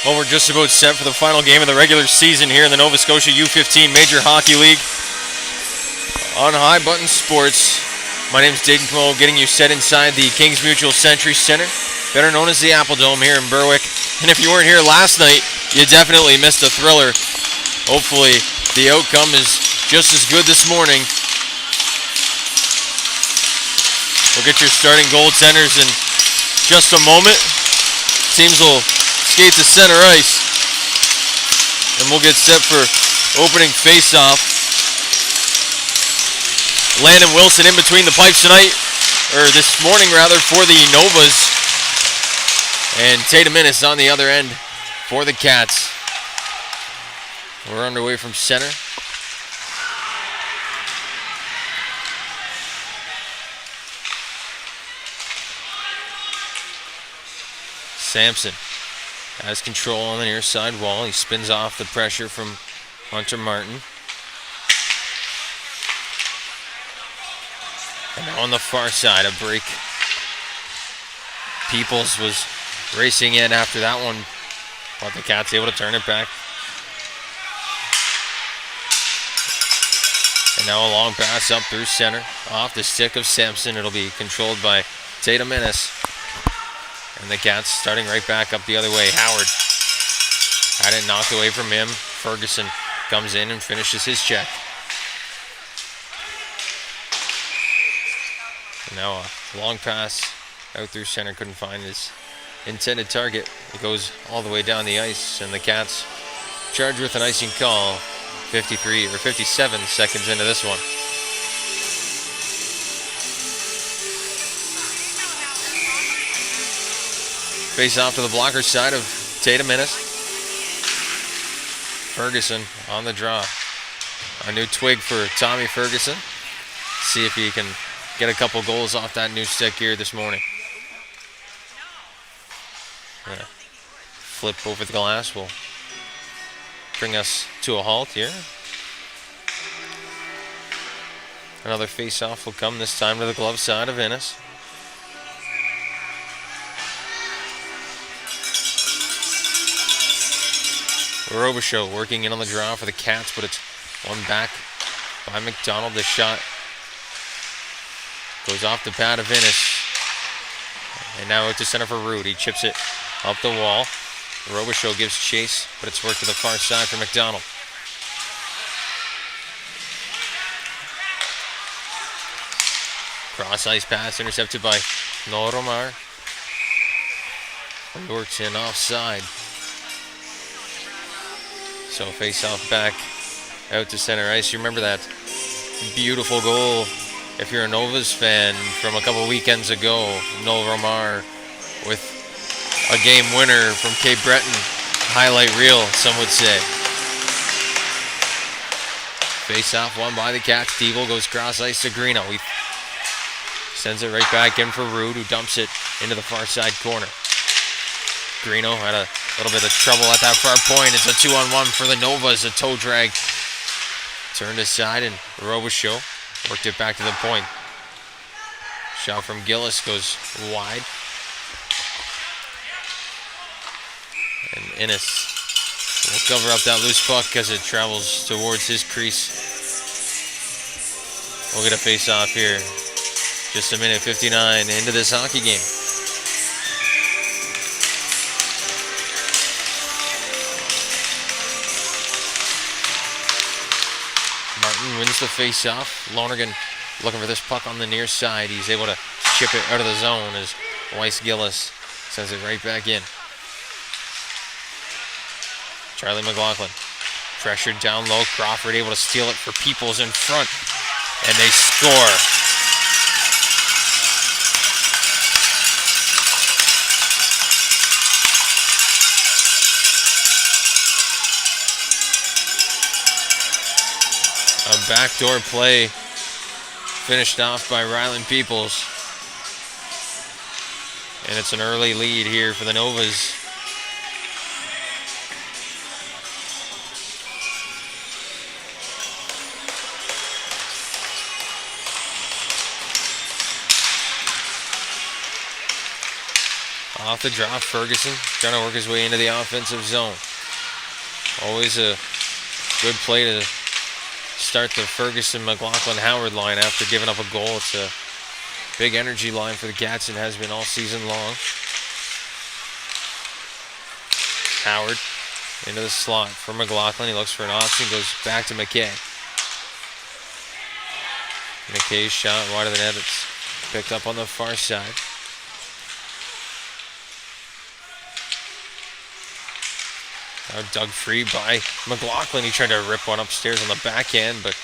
Well, we're just about set for the final game of the regular season here in the Nova Scotia U15 Major Hockey League on High Button Sports. My name is Dayton Camo, getting you set inside the Kings Mutual Century Center, better known as the Apple Dome here in Berwick. And if you weren't here last night, you definitely missed a thriller. Hopefully, the outcome is just as good this morning. We'll get your starting goaltenders in just a moment. Teams will skate to center ice, and we'll get set for opening face-off. Landon Wilson in between the pipes tonight, or this morning rather, for the Novas, and Tatum Innes on the other end for the Cats. We're underway from center. Sampson has control on the near side wall. He spins off the pressure from Hunter Martin. And now on the far side, a break. Peoples was racing in after that one, but the Cats able to turn it back. And now a long pass up through center, off the stick of Sampson. It'll be controlled by Tatum Innes. And the Cats starting right back up the other way. Howard had it knocked away from him. Ferguson comes in and finishes his check. And now a long pass out through center. Couldn't find his intended target. It goes all the way down the ice, and the Cats charged with an icing call. 57 seconds into this one. Face off to the blocker side of Tatum Innes. Ferguson on the draw. A new twig for Tommy Ferguson. See if he can get a couple goals off that new stick here this morning. Flip over the glass will bring us to a halt here. Another face-off will come, this time to the glove side of Innes. Robichaud working in on the draw for the Cats, but it's one back by McDonald. The shot goes off the pad of Innes. And now out to center for Root. He chips it up the wall. Robichaud gives chase, but it's worked to the far side for McDonald. Cross ice pass intercepted by Noromar. He works in offside. So face off back out to center ice. You remember that beautiful goal, if you're a Novas fan, from a couple weekends ago. Noel Romar with a game winner from Cape Breton. Highlight reel, some would say. Face off won by the Cats. Deeble goes cross ice to Greeno. He sends it right back in for Rude, who dumps it into the far side corner. Greeno had a little bit of trouble at that far point. It's a 2-on-1 for the Novas. A toe drag. Turned aside, and Robichaud worked it back to the point. Shot from Gillis goes wide. And Innes will cover up that loose puck as it travels towards his crease. We'll get a face-off here. Just a minute 59 into this hockey game. Martin wins the face-off. Lonergan looking for this puck on the near side. He's able to chip it out of the zone as Weiss Gillis sends it right back in. Charlie McLaughlin pressured down low. Crawford able to steal it for Peoples in front, and they score. A backdoor play finished off by Ryland Peoples. And it's an early lead here for the Novas. Off the drop, Ferguson trying to work his way into the offensive zone. Always a good play to start the Ferguson-McLaughlin-Howard line after giving up a goal. It's a big energy line for the Cats and has been all season long. Howard into the slot for McLaughlin. He looks for an option, goes back to McKay. McKay's shot wide of the net. It's picked up on the far side. Now dug free by McLaughlin. He tried to rip one upstairs on the backhand, but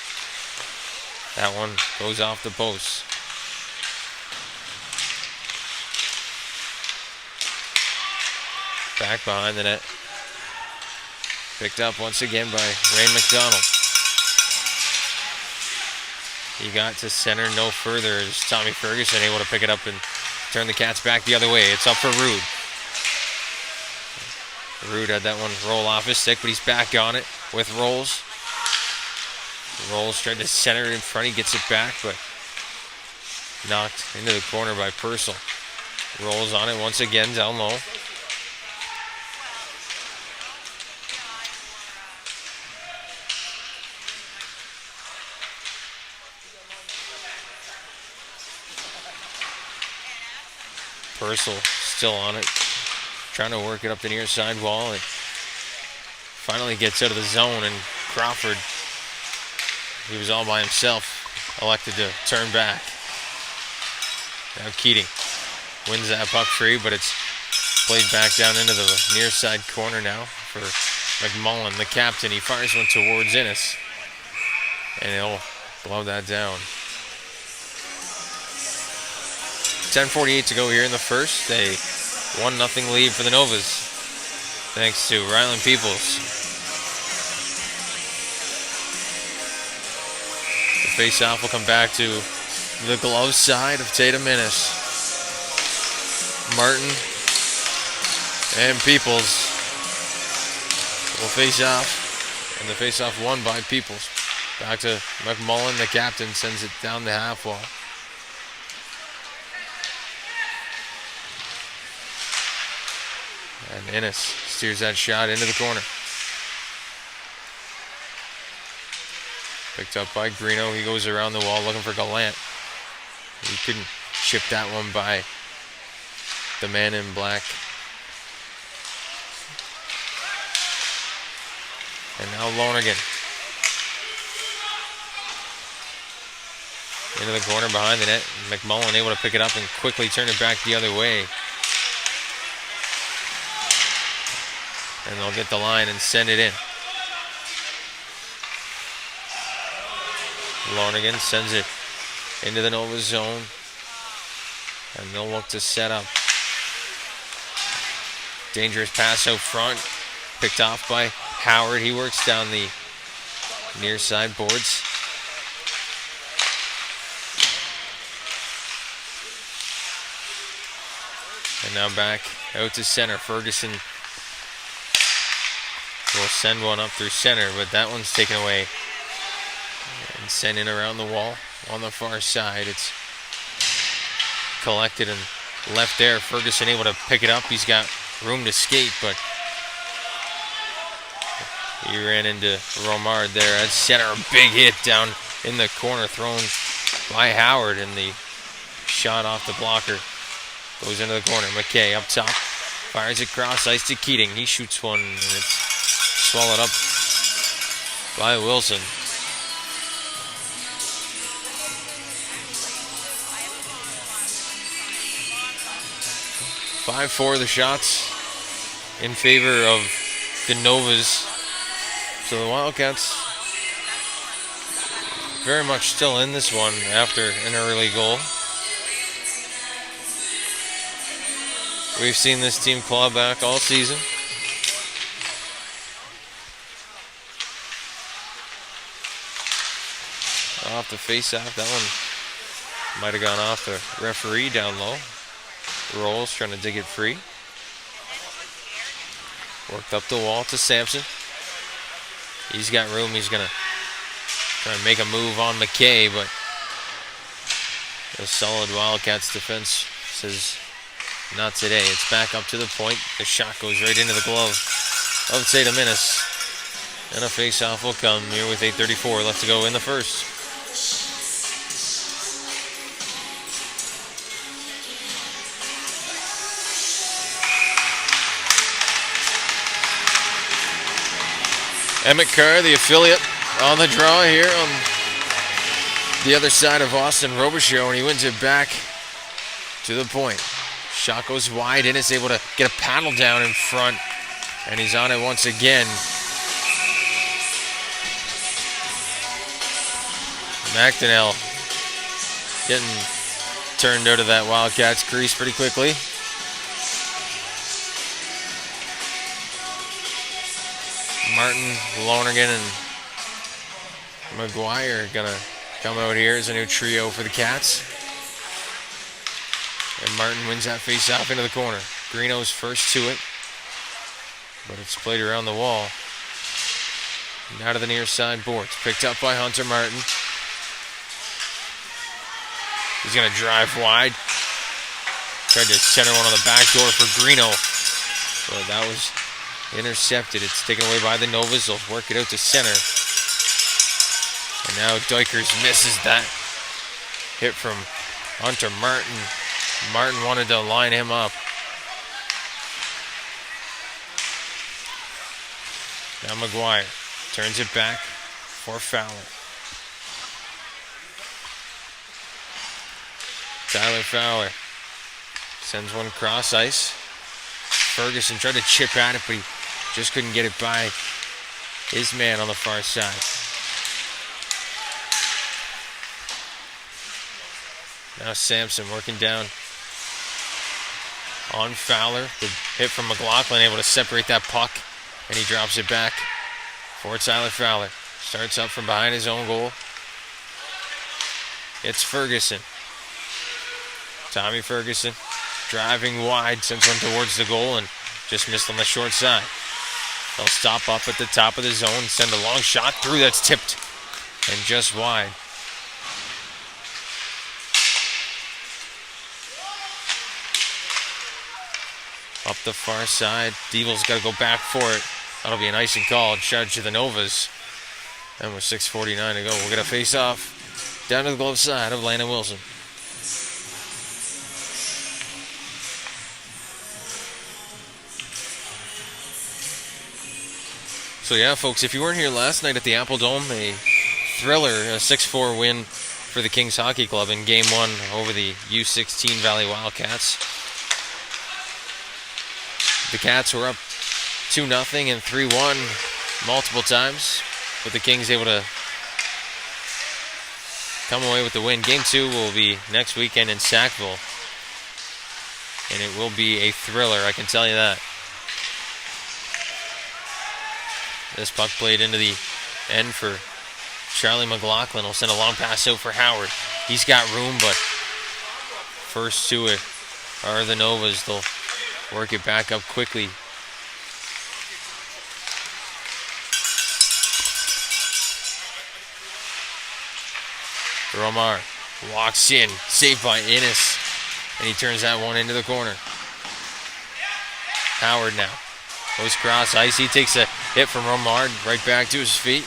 that one goes off the post. Back behind the net. Picked up once again by Rain McDonald. He got to center no further as Tommy Ferguson able to pick it up and turn the Cats back the other way. It's up for Rude. Rude had that one roll off his stick, but he's back on it with Rolls. Rolls tried to center it in front. He gets it back, but knocked into the corner by Purcell. Rolls on it once again down low. Purcell still on it, trying to work it up the near side wall. It finally gets out of the zone, and Crawford, he was all by himself, elected to turn back. Now Keating wins that puck free, but it's played back down into the near side corner now for McMullen, the captain. He fires one towards Innes, and he'll blow that down. 10:48 to go here in the first. A 1-0 lead for the Novas, thanks to Ryland Peoples. The face-off will come back to the glove side of Tatum Innes. Martin and Peoples will face off, and the face-off won by Peoples. Back to McMullen, the captain, sends it down the half wall. And Innes steers that shot into the corner. Picked up by Greeno. He goes around the wall looking for Gallant. He couldn't chip that one by the man in black. And now Lonergan. Into the corner behind the net. McMullen able to pick it up and quickly turn it back the other way. And they'll get the line and send it in. Lonergan sends it into the Nova zone. And they'll look to set up. Dangerous pass out front. Picked off by Howard. He works down the near side boards. And now back out to center. Ferguson will send one up through center, but that one's taken away and sent in around the wall on the far side. It's collected and left there. Ferguson able to pick it up. He's got room to skate, but he ran into Romard there at center. A big hit down in the corner thrown by Howard, and the shot off the blocker goes into the corner. McKay up top, fires it cross ice to Keating. He shoots one, and it's swallowed up by Wilson. .54 the shots in favor of the Novas. So the Wildcats very much still in this one after an early goal. We've seen this team claw back all season. Off the face-off, that one might have gone off the referee down low. Rolls trying to dig it free. Worked up the wall to Sampson. He's got room. He's going to try and make a move on McKay, but a solid Wildcats defense says Not today. It's back up to the point. The shot goes right into the glove of St. Dominus. And a face-off will come here with 8:34 left to go in the first. Emmett Carr, the affiliate, on the draw here on the other side of Austin Robichaud, and he wins it back to the point. Shot goes wide, Innes able to get a paddle down in front, and he's on it once again. McDonnell getting turned out of that Wildcats crease pretty quickly. Martin, Lonergan, and McGuire gonna come out here as a new trio for the Cats. And Martin wins that face-off into the corner. Greeno's first to it, but it's played around the wall. Now to the near side boards. Picked up by Hunter Martin. He's gonna drive wide. Tried to center one on the back door for Greeno, but that was intercepted. It's taken away by the Novas. They'll work it out to center. And now Dykers misses that hit from Hunter Martin. Martin wanted to line him up. Now McGuire turns it back for Fowler. Tyler Fowler sends one cross ice. Ferguson tried to chip at it, but he just couldn't get it by his man on the far side. Now Sampson working down on Fowler. The hit from McLaughlin, able to separate that puck, and he drops it back for Tyler Fowler. Starts up from behind his own goal. It's Ferguson. Tommy Ferguson driving wide, sends one towards the goal and just missed on the short side. They'll stop up at the top of the zone, send a long shot through that's tipped and just wide. Up the far side, Devil's got to go back for it. That'll be an icing call, charge to the Novas. And with 6:49 to go, we'll get a face-off down to the glove side of Landon Wilson. So yeah, folks, if you weren't here last night at the Apple Dome, a thriller, a 6-4 win for the Kings Hockey Club in Game 1 over the U16 Valley Wildcats. The Cats were up 2-0 and 3-1 multiple times, but the Kings able to come away with the win. Game 2 will be next weekend in Sackville, and it will be a thriller, I can tell you that. This puck played into the end for Charlie McLaughlin. Will send a long pass out for Howard. He's got room, but first to it are the Novas. They'll work it back up quickly. Romar walks in, saved by Innes, and he turns that one into the corner. Howard now goes cross ice. He takes a hit from Romar right back to his feet.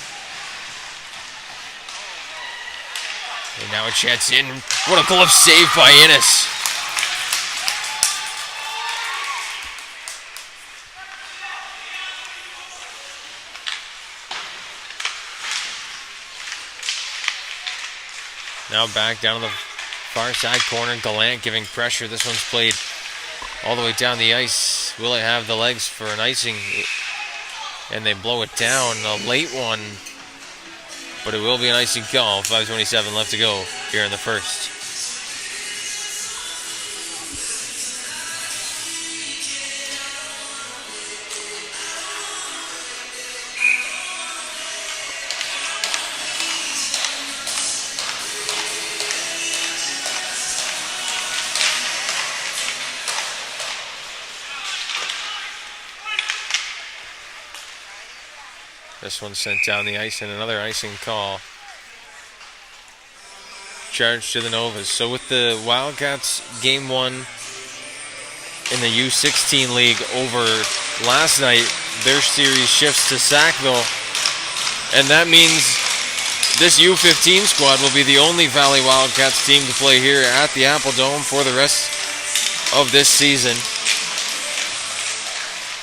And now a chance in. What a glove save by Innes. Now back down to the far side corner. Gallant giving pressure. This one's played all the way down the ice. Will it have the legs for an icing? And they blow it down. A late one. But it will be an icing call. 5:27 left to go here in the first. This one sent down the ice and another icing call. Charge to the Novas. So with the Wildcats game 1 in the U16 league over last night. Their series shifts to Sackville, and that means this U15 squad will be the only Valley Wildcats team to play here at the Apple Dome for the rest of this season,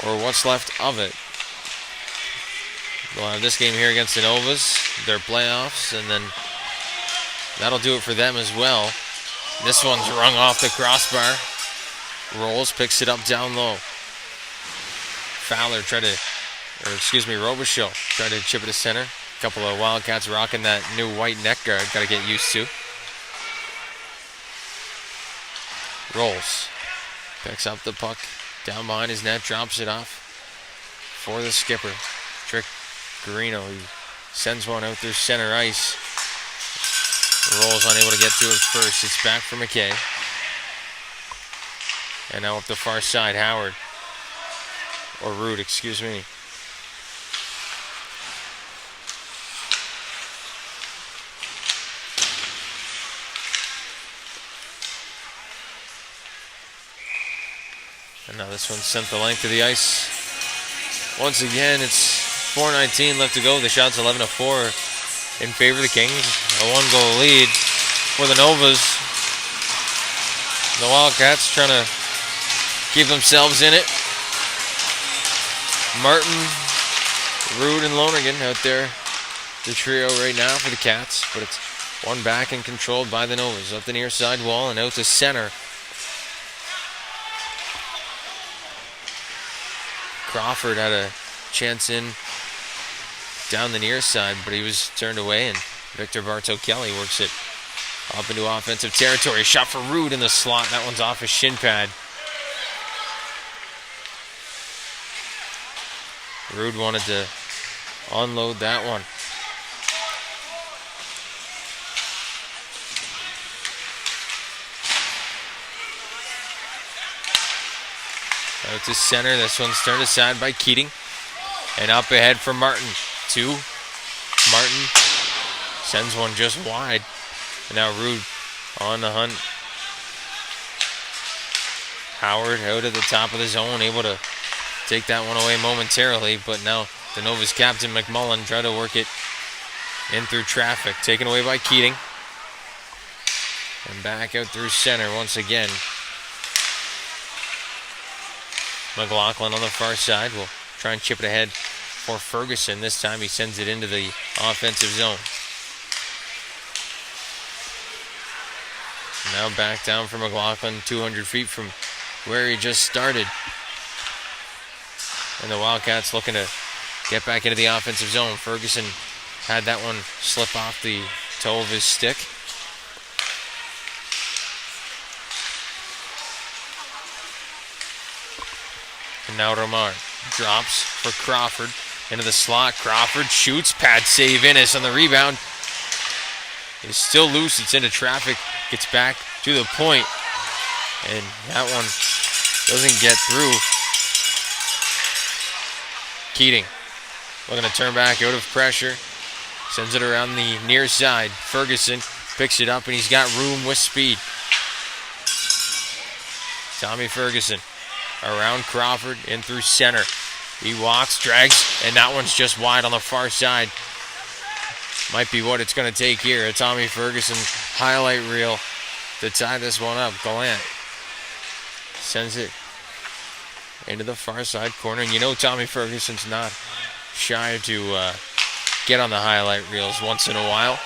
or what's left of it. We'll have this game here against the Novas, their playoffs, and then that'll do it for them as well. This one's rung off the crossbar. Rolls, picks it up down low. Fowler Robichaux tried to chip it to center. A couple of Wildcats rocking that new white neck guard. Got to get used to. Rolls. Picks up the puck. Down behind his net. Drops it off for the skipper. Trick Garino. He sends one out through center ice. Rolls unable to get to it first. It's back for McKay. And now up the far side, Howard. Or Root, excuse me. And now this one sent the length of the ice. Once again, it's 4:19 left to go. The shot's 11-4 in favor of the Kings. A one-goal lead for the Novas. The Wildcats trying to keep themselves in it. Martin, Root, and Lonergan out there, the trio right now for the Cats. But it's one back and controlled by the Novas. Up the near side wall and out to center. Crawford had a chance in down the near side, but he was turned away, and Victor Bartow-Kelly works it up into offensive territory. Shot for Root in the slot. That one's off his shin pad. Root wanted to unload that one. Out to center. This one's turned aside by Keating. And up ahead for Martin. Martin sends one just wide. And now Root on the hunt. Howard out at the top of the zone, able to take that one away momentarily. But now the Novas captain McMullen tried to work it in through traffic. Taken away by Keating. And back out through center once again. McLaughlin on the far side will try and chip it ahead for Ferguson. This time he sends it into the offensive zone. Now back down for McLaughlin, 200 feet from where he just started. And the Wildcats looking to get back into the offensive zone. Ferguson had that one slip off the toe of his stick. And now Romar drops for Crawford into the slot. Crawford shoots, pad save. Innes on the rebound. It's still loose. It's into traffic. Gets back to the point. And that one doesn't get through. Keating looking to turn back out of pressure. Sends it around the near side. Ferguson picks it up and he's got room with speed. Tommy Ferguson around Crawford, in through center. He walks, drags, and that one's just wide on the far side. Might be what it's going to take here. A Tommy Ferguson highlight reel to tie this one up. Gallant sends it into the far side corner. And you know Tommy Ferguson's not shy to get on the highlight reels once in a while.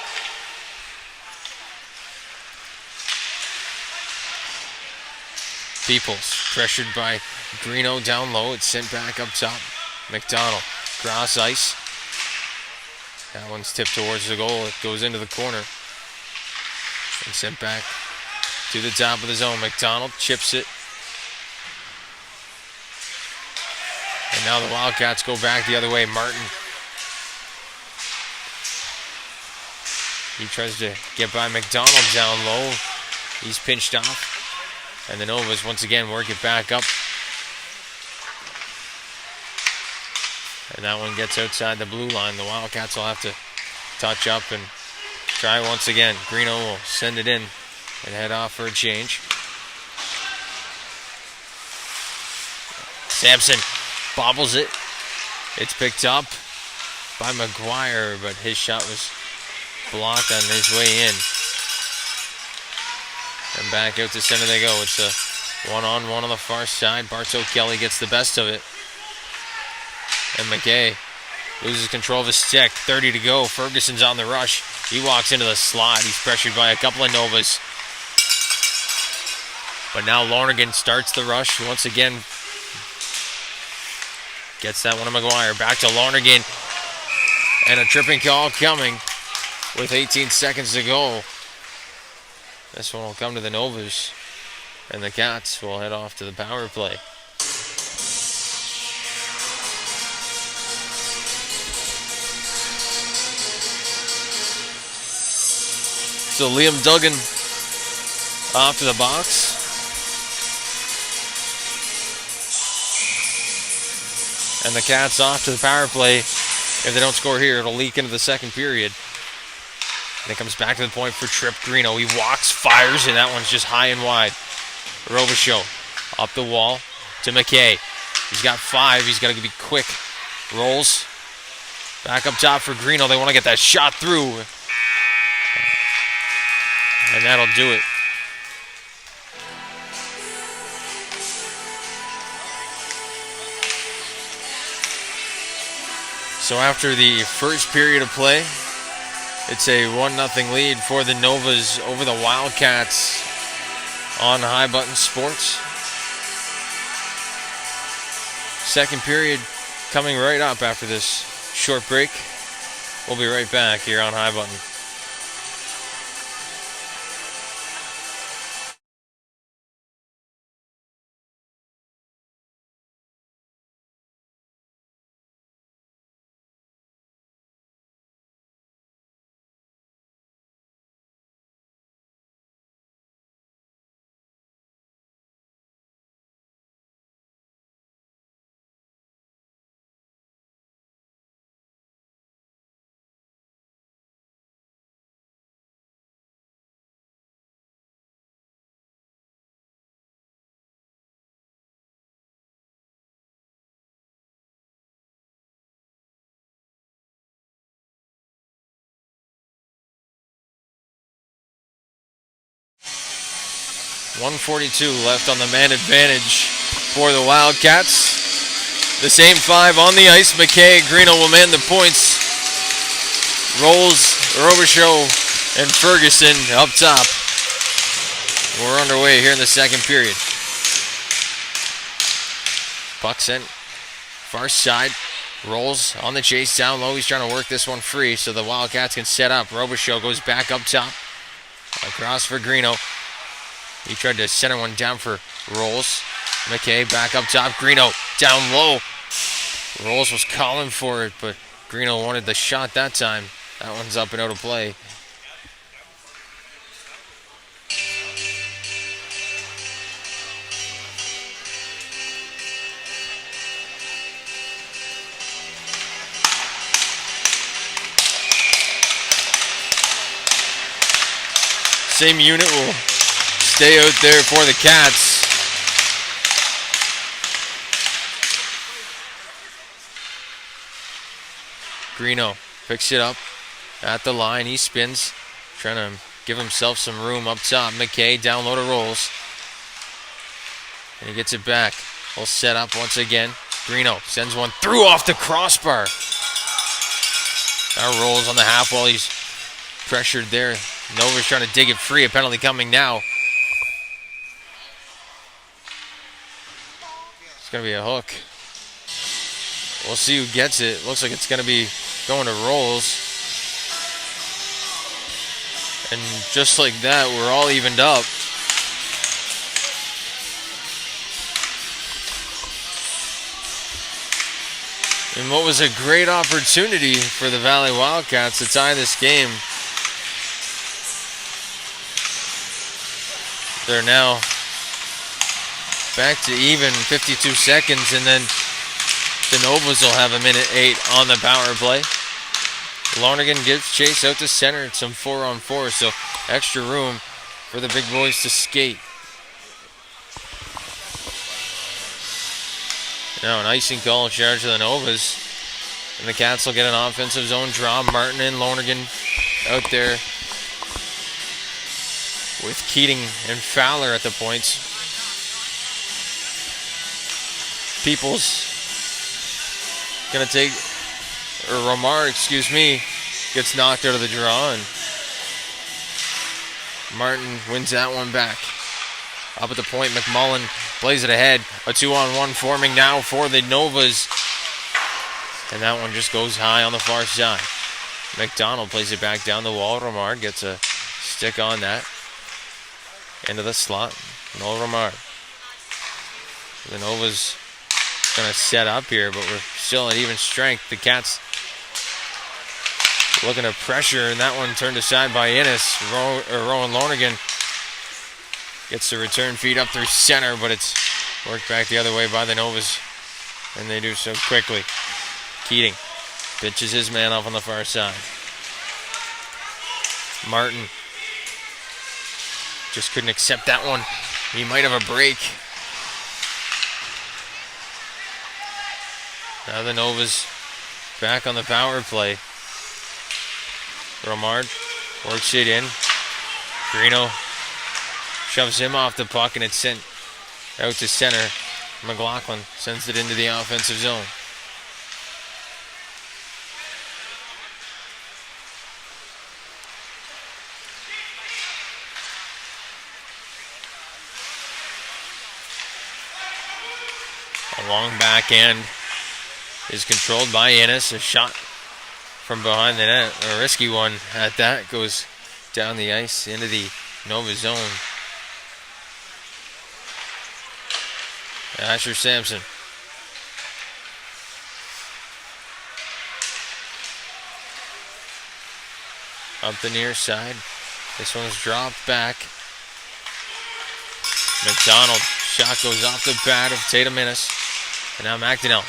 Peoples pressured by Greeno down low. It's sent back up top. McDonald cross ice. That one's tipped towards the goal. It goes into the corner. And sent back to the top of the zone. McDonald chips it. And now the Wildcats go back the other way. Martin. He tries to get by McDonald down low. He's pinched off. And the Novas once again work it back up. And that one gets outside the blue line. The Wildcats will have to touch up and try once again. Greeno will send it in and head off for a change. Sampson bobbles it. It's picked up by McGuire, but his shot was blocked on his way in. And back out to center they go. It's a one-on-one on the far side. Bartow Kelly gets the best of it. And McKay loses control of his stick. 30 to go. Ferguson's on the rush. He walks into the slot. He's pressured by a couple of Novas. But now Lonergan starts the rush once again. Gets that one to McGuire. Back to Lonergan. And a tripping call coming with 18 seconds to go. This one will come to the Novas. And the Cats will head off to the power play. So Liam Duggan off to the box. And the Cats off to the power play. If they don't score here, it'll leak into the second period. And it comes back to the point for Trip Greeno. He walks, fires, and that one's just high and wide. Robichaud up the wall to McKay. He's got 5. He's got to be quick. Rolls. Back up top for Greeno. They want to get that shot through. And that'll do it. So after the first period of play, it's a 1-0 lead for the Novas over the Wildcats on High Button Sports. Second period coming right up after this short break. We'll be right back here on High Button. .142 left on the man advantage for the Wildcats. The same 5 on the ice. McKay, Greeno will man the points. Rolls, Robichaud, and Ferguson up top. We're underway here in the second period. Puck sent far side. Rolls on the chase down low. He's trying to work this one free so the Wildcats can set up. Robichaud goes back up top. Across for Greeno. He tried to center one down for Rolls. McKay back up top. Greeno down low. Rolls was calling for it, but Greeno wanted the shot that time. That one's up and out of play. Same unit will stay out there for the Cats. Greeno picks it up at the line. He spins, trying to give himself some room up top. McKay down low to Rolls. And he gets it back. We'll set up once again. Greeno sends one through off the crossbar. Now Rolls on the half wall. He's pressured there. Nova's trying to dig it free. A penalty coming now. It's going to be a hook. We'll see who gets it. Looks like it's going to be going to Rolls. And just like that, we're all evened up. And what was a great opportunity for the Valley Wildcats to tie this game. They're now back to even, 52 seconds, and then the Novas will have 1:08 on the power play. Lonergan gives chase out to center. It's some 4-on-4, so extra room for the big boys to skate. Now an icing call in charge of the Novas. And the Cats will get an offensive zone draw. Martin and Lonergan out there with Keating and Fowler at the points. Peoples gonna take, or Romar, gets knocked out of the draw, and Martin wins that one back. Up at the point, McMullen plays it ahead. A 2-on-1 forming now for the Novas. And that one just goes high on the far side. McDonald plays it back down the wall. Romar gets a stick on that. Into the slot. Noel Romar. The Novas going to set up here, but we're still at even strength. The Cats looking to pressure, and that one turned aside by Innes. Rowan Lonergan gets the return feed up through center, but it's worked back the other way by the Novas, and they do so quickly. Keating pitches his man off on the far side. Martin just couldn't accept that one. He might have a break. Now the Novas back on the power play. Romard works it in. Greeno shoves him off the puck, and it's sent out to center. McLaughlin sends it into the offensive zone. A long backhand is controlled by Innes. A shot from behind the net, a risky one at that, goes down the ice into the Nova zone. Asher Sampson. Up the near side. This one's dropped back. McDonald. Shot goes off the bat of Tatum Innes. And now McDonnell.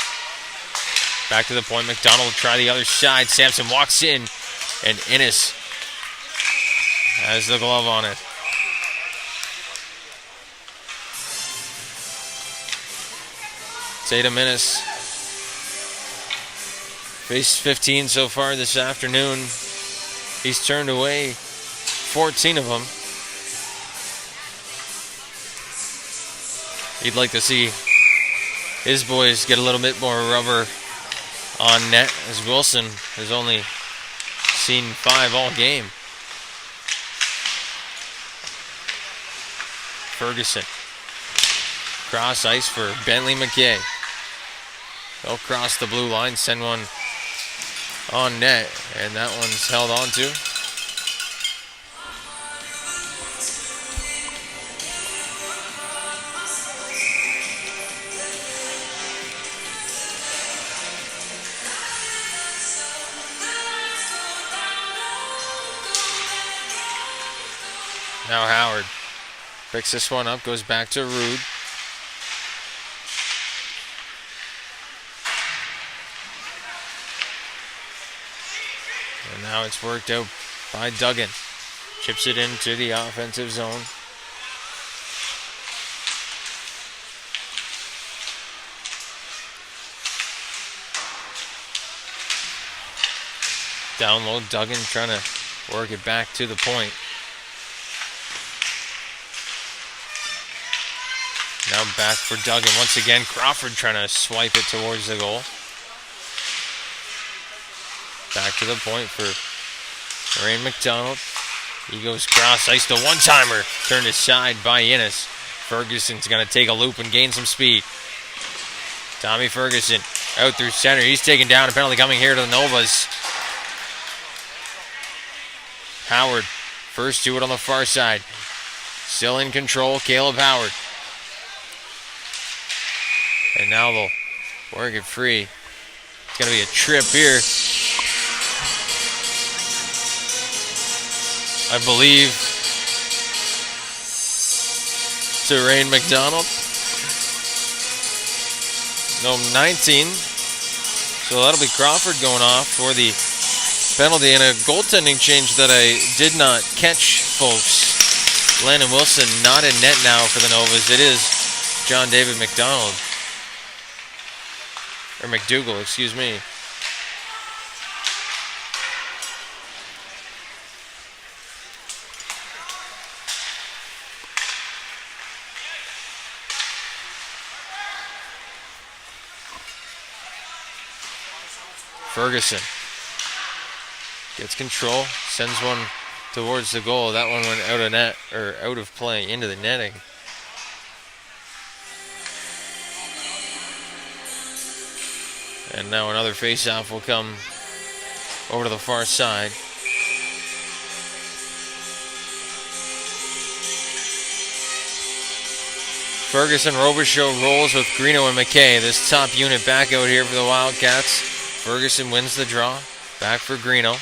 Back to the point. McDonald will try the other side. Sampson walks in. And Innes has the glove on it. Tatum Innes faced 15 so far this afternoon. He's turned away 14 of them. He'd like to see his boys get a little bit more rubber on net, as Wilson has only seen 5 all game. Ferguson. Cross ice for Bentley McKay. They'll cross the blue line, send one on net, and that one's held on to. Now Howard picks this one up, goes back to Rude. And now it's worked out by Duggan. Chips it into the offensive zone. Down low, Duggan trying to work it back to the point. Now back for Duggan. Once again, Crawford trying to swipe it towards the goal. Back to the point for Rain McDonald. He goes cross ice to one-timer. Turned aside by Innes. Ferguson's going to take a loop and gain some speed. Tommy Ferguson out through center. He's taken down. A penalty coming here to the Novas. Howard, first to it on the far side. Still in control, Caleb Howard. And now they'll work it free. It's going to be a trip here. I believe to Rain McDonald. No, 19. So that'll be Crawford going off for the penalty, and a goaltending change that I did not catch, folks. Landon Wilson not in net now for the Novas. It is John David McDonald. Or McDougal, excuse me. Ferguson gets control, sends one towards the goal. That one went out of net, or out of play, into the netting. And now another face-off will come over to the far side. Ferguson, Robichaud rolls with Greeno and McKay. This top unit back out here for the Wildcats. Ferguson wins the draw. Back for Greeno.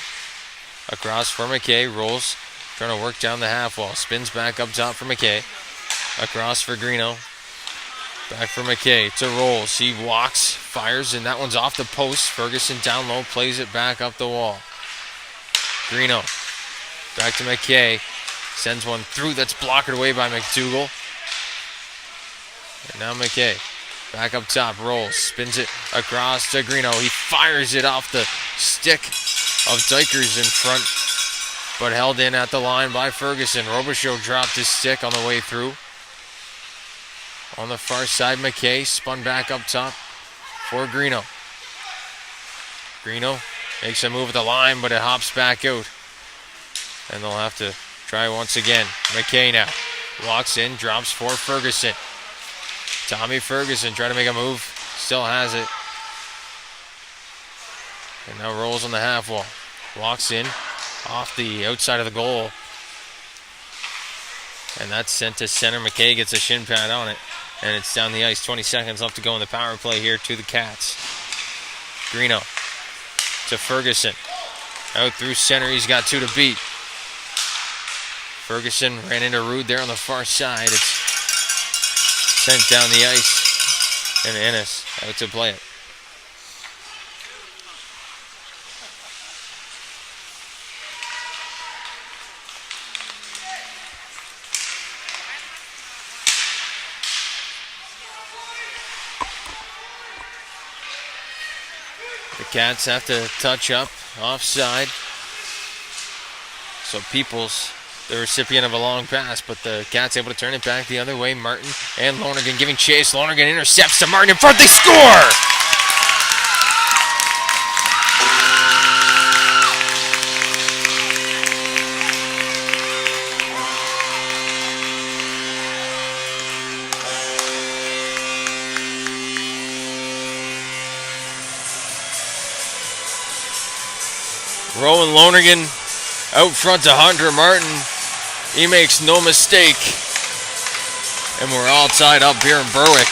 Across for McKay. Rolls. Trying to work down the half wall. Spins back up top for McKay. Across for Greeno. Back for McKay to Rolls. He walks. Fires. And that one's off the post. Ferguson down low. Plays it back up the wall. Greeno. Back to McKay. Sends one through. That's blocked away by McDougal. And now McKay, back up top, rolls, spins it across to Greeno. He fires it off the stick of Dykers in front, but held in at the line by Ferguson. Robichaud dropped his stick on the way through. On the far side, McKay spun back up top for Greeno. Greeno makes a move at the line, but it hops back out. And they'll have to try once again. McKay now walks in, drops for Ferguson. Tommy Ferguson trying to make a move. Still has it. And now rolls on the half wall. Walks in off the outside of the goal. And that's sent to center. McKay gets a shin pad on it. And it's down the ice. 20 seconds left to go in the power play here to the Cats. Greeno to Ferguson. Out through center. He's got two to beat. Ferguson ran into Rude there on the far side. It's sent down the ice, and Ennis out to play it. The Cats have to touch up, offside. So Peoples, the recipient of a long pass, but the Cats able to turn it back the other way. Martin and Lonergan giving chase. Lonergan intercepts to Martin in front. They score! Rowan Lonergan out front to Hunter Martin. He makes no mistake. And we're all tied up here in Berwick.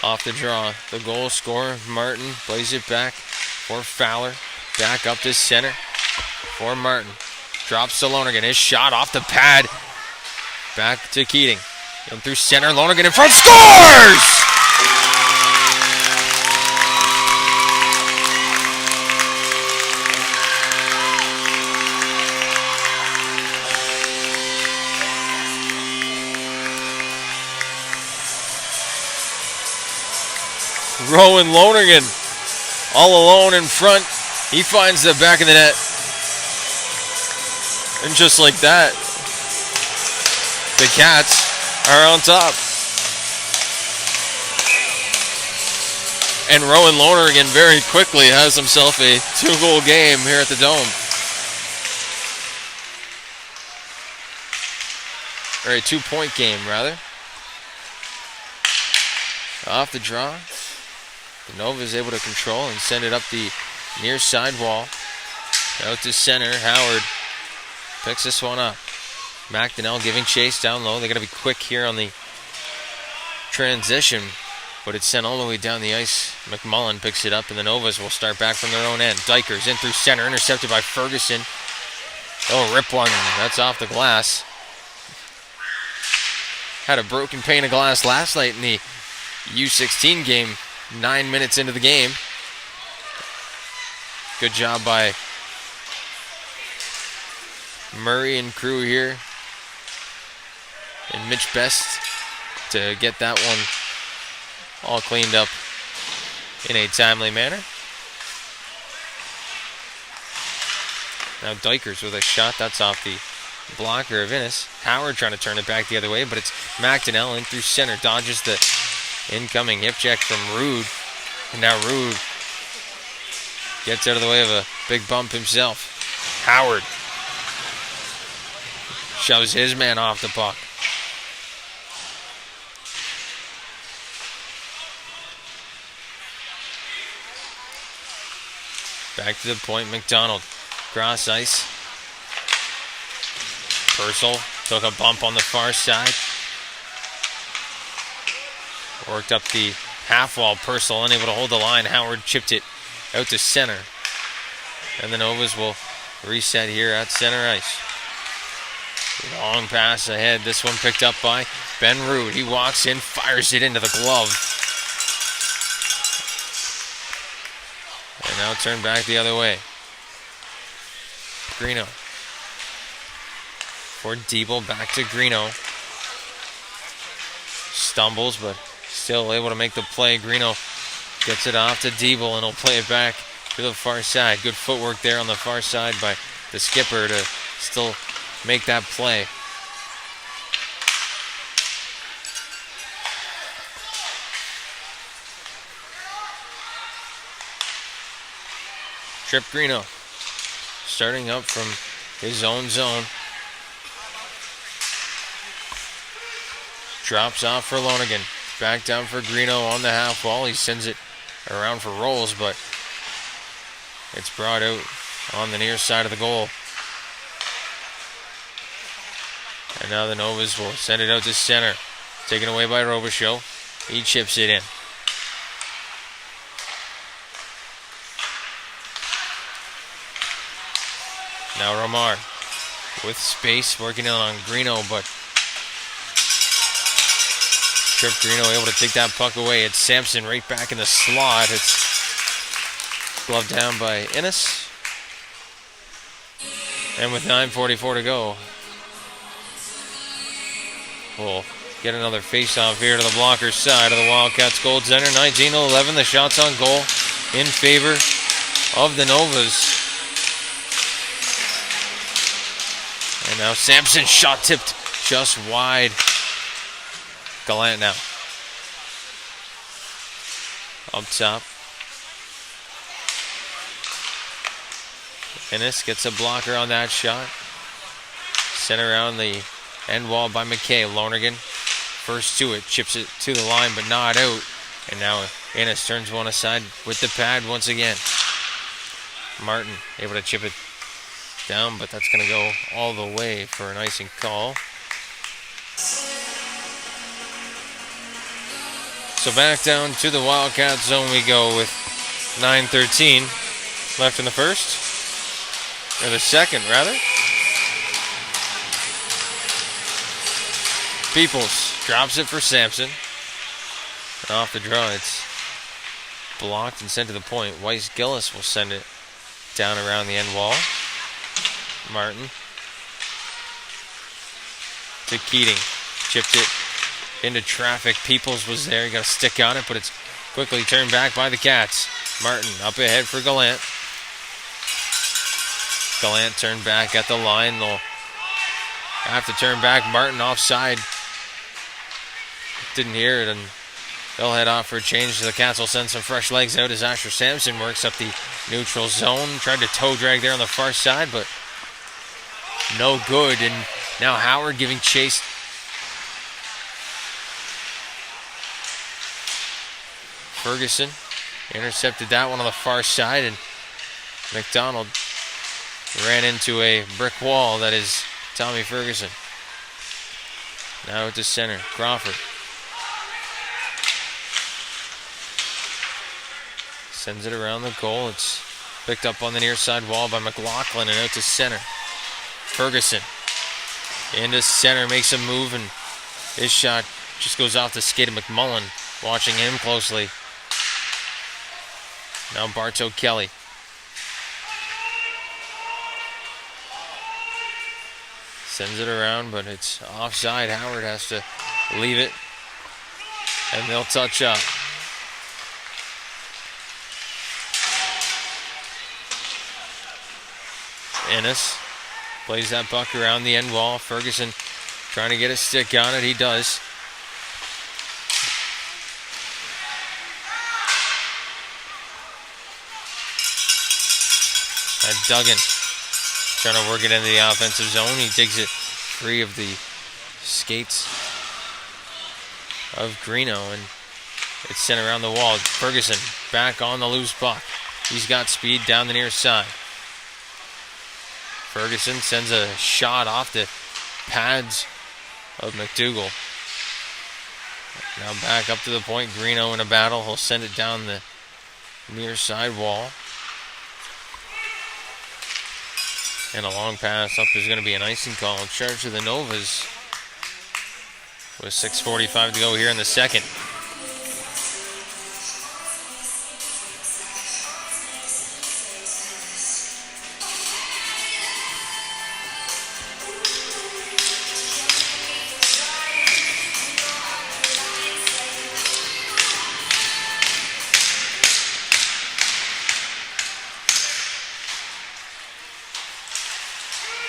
Off the draw, the goal scorer, Martin, plays it back for Fowler. Back up to center for Martin. Drops to Lonergan. His shot off the pad. Back to Keating. In through center. Lonergan in front. Scores! Rowan Lonergan all alone in front. He finds the back of the net. And just like that, the Cats are on top. And Rowan Lonergan very quickly has himself a 2-goal game here at the Dome. Or a 2-point game, rather. Off the draw. The Nova is able to control and send it up the near side wall. Out to center. Howard picks this one up. McDonnell giving chase down low. They're going to be quick here on the transition, but it's sent all the way down the ice. McMullen picks it up, and the Novas will start back from their own end. Dykers in through center, intercepted by Ferguson. Oh, rip one. That's off the glass. Had a broken pane of glass last night in the U16 game, 9 minutes into the game. Good job by Murray and crew here. And Mitch Best to get that one all cleaned up in a timely manner. Now Dykers with a shot. That's off the blocker of Innes. Howard trying to turn it back the other way, but it's McDonnell in through center. Dodges the incoming hip check from Rude. And now Rude gets out of the way of a big bump himself. Howard shoves his man off the puck. Back to the point, McDonald. Cross ice. Purcell took a bump on the far side. Worked up the half wall. Purcell unable to hold the line. Howard chipped it out to center. And the Novas will reset here at center ice. Long pass ahead. This one picked up by Ben Rude. He walks in, fires it into the glove. And now turn back the other way. Greeno. For Diebel, back to Greeno. Stumbles, but still able to make the play. Greeno gets it off to Diebel, and he'll play it back to the far side. Good footwork there on the far side by the skipper to still make that play. Trip Greeno starting up from his own zone. Drops off for Lonergan. Back down for Greeno on the half wall. He sends it around for Rolls, but it's brought out on the near side of the goal. And now the Novas will send it out to center. Taken away by Robichaud. He chips it in. Now Romar with space working on Greeno, but Trip Greeno able to take that puck away. It's Sampson right back in the slot. It's gloved down by Innes. And with 9:44 to go, we'll get another face-off here to the blocker side of the Wildcats goaltender. 19-11, the shots on goal in favor of the Novas. And now Sampson shot tipped just wide. Gallant now. Up top. Innes gets a blocker on that shot. Sent around the end wall by McKay. Lonergan first to it. Chips it to the line but not out. And now Innes turns one aside with the pad once again. Martin able to chip it down, but that's going to go all the way for an icing call. So back down to the Wildcats zone we go with 9:13 left in the first. Or the second, rather. Peoples drops it for Sampson. And off the draw, it's blocked and sent to the point. Weiss Gillis will send it down around the end wall. Martin to Keating. Chipped it into traffic. Peoples was there. He got a stick on it, but it's quickly turned back by the Cats. Martin up ahead for Gallant. Gallant turned back at the line. They'll have to turn back. Martin offside. Didn't hear it, and they'll head off for a change. The Cats will send some fresh legs out as Asher Sampson works up the neutral zone. Tried to toe drag there on the far side, but no good. And now Howard giving chase. Ferguson intercepted that one on the far side, and McDonald ran into a brick wall. That is Tommy Ferguson. Now to center. Crawford sends it around the goal. It's picked up on the near side wall by McLaughlin and out to center. Ferguson into center, makes a move, and his shot just goes off the skate of McMullen. Watching him closely. Now Bartow Kelly Sends it around, but it's offside. Howard has to leave it, and they'll touch up. Ennis plays that puck around the end wall. Ferguson trying to get a stick on it. He does. And Duggan trying to work it into the offensive zone. He digs it free of the skates of Greeno, and it's sent around the wall. Ferguson back on the loose puck. He's got speed down the near side. Ferguson sends a shot off the pads of McDougall. Now back up to the point. Greeno in a battle. He'll send it down the near side wall. And a long pass up is going to be an icing call in charge of the Novas with 6:45 to go here in the second.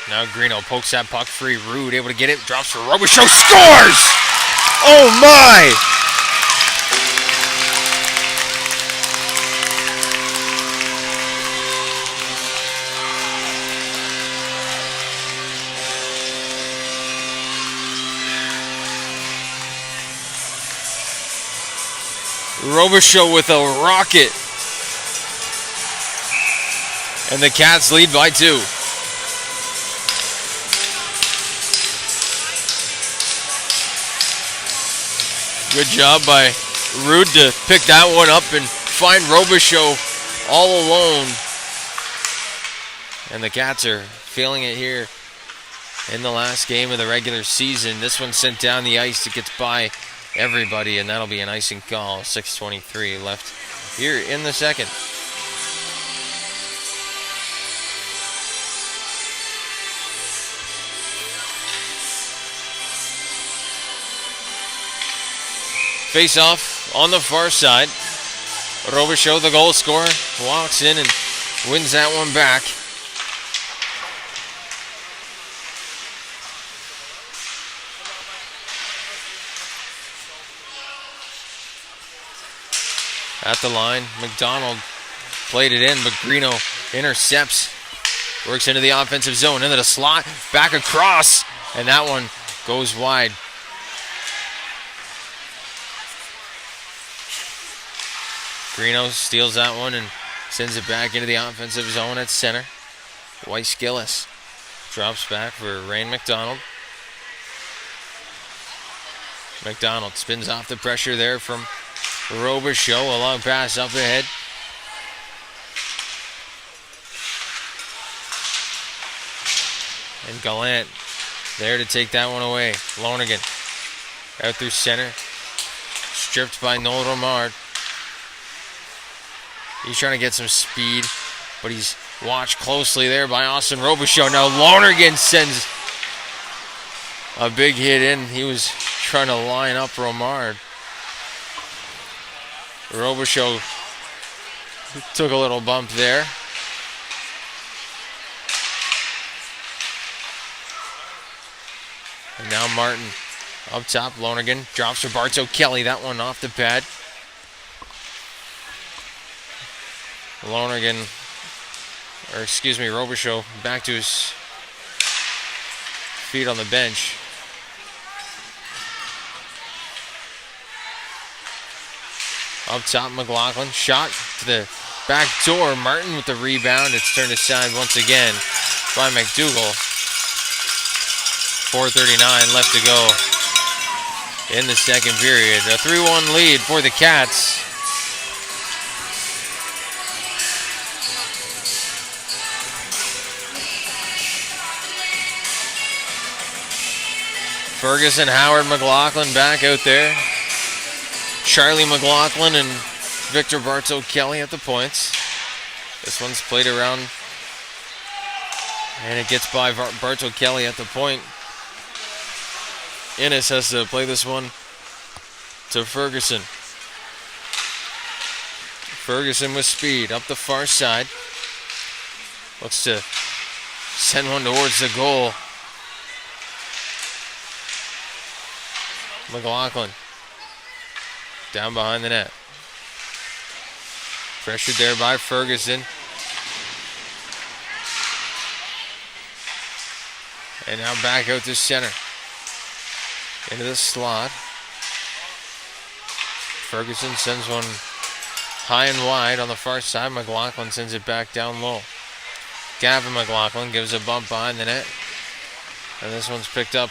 Now Greeno pokes that puck free. Rude able to get it. Drops for Robichaud. Scores! Oh my! Robichaud with a rocket. And the Cats lead by 2. Good job by Rude to pick that one up and find Robichaud all alone. And the Cats are feeling it here in the last game of the regular season. This one sent down the ice. It gets by everybody, and that'll be an icing call. 6:23 left here in the second. Face off on the far side. Robichaud, the goal scorer, walks in and wins that one back. At the line, McDonald played it in, but Greeno intercepts. Works into the offensive zone, into the slot, back across, and that one goes wide. Greeno steals that one and sends it back into the offensive zone at center. Weiss Gillis drops back for Rain McDonald. McDonald spins off the pressure there from Robichaud. A long pass up ahead. And Gallant there to take that one away. Lonergan out through center. Stripped by Noel Romard. He's trying to get some speed, but he's watched closely there by Austin Robichaud. Now Lonergan sends a big hit in. He was trying to line up Romard. Robichaud took a little bump there. And now Martin up top. Lonergan drops for Bartow Kelly. That one off the pad. Robichaud back to his feet on the bench. Up top, McLaughlin. Shot to the back door. Martin with the rebound. It's turned aside once again by McDougall. 4:39 left to go in the second period. A 3-1 lead for the Cats. Ferguson, Howard, McLaughlin back out there. Charlie McLaughlin and Victor Bartow Kelly at the points. This one's played around And it gets by Bartow Kelly at the point. Innes has to play this one to Ferguson. Ferguson with speed up the far side. Looks to send one towards the goal. McLaughlin down behind the net. Pressured there by Ferguson. And now back out to center. Into the slot. Ferguson sends one high and wide on the far side. McLaughlin sends it back down low. Gavin McLaughlin gives a bump behind the net. And this one's picked up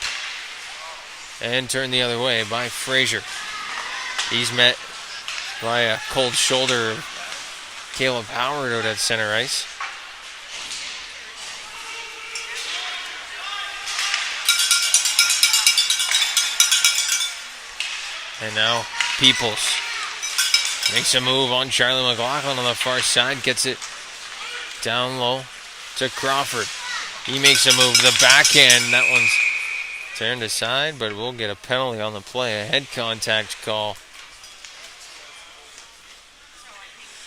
and turned the other way by Frazier. He's met by a cold shoulder of Caleb Howard out at center ice. And now Peoples makes a move on Charlie McLaughlin on the far side. Gets it down low to Crawford. He makes a move to the backhand. That one's turned aside, but we'll get a penalty on the play. A head contact call.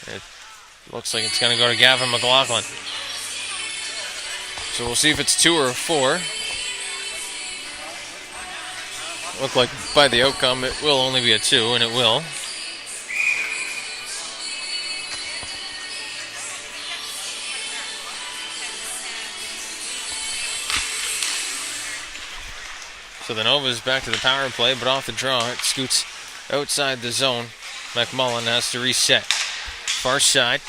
It looks like it's going to go to Gavin McLaughlin. So we'll see if it's 2 or 4. Look like by the outcome it will only be a 2, and it will. So the Nova's back to the power play, but off the draw it scoots outside the zone. McMullen has to reset. Far side.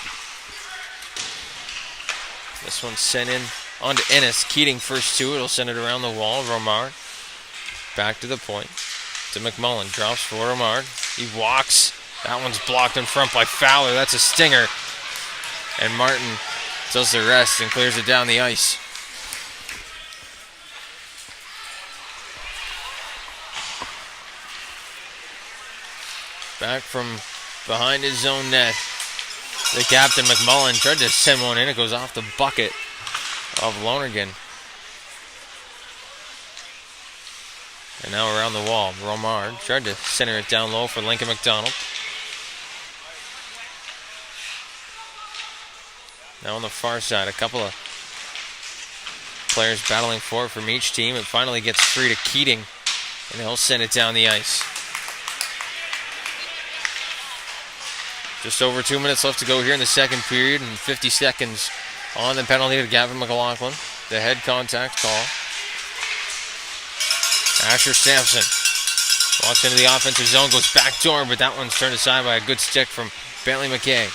This one's sent in onto Ennis. Keating first 2. It'll send it around the wall. Romard back to the point. To McMullen. Drops for Romard. He walks. That one's blocked in front by Fowler. That's a stinger. And Martin does the rest and clears it down the ice. Back from behind his own net. The captain, McMullen, tried to send one in. It goes off the bucket of Lonergan. And now around the wall. Romard tried to center it down low for Lincoln McDonald. Now on the far side, a couple of players battling for it from each team. It finally gets free to Keating, and he'll send it down the ice. Just over 2 minutes left to go here in the second period, and 50 seconds on the penalty to Gavin McLaughlin. The head contact call. Asher Sampson walks into the offensive zone, goes backdoor, but that one's turned aside by a good stick from Bentley McKay.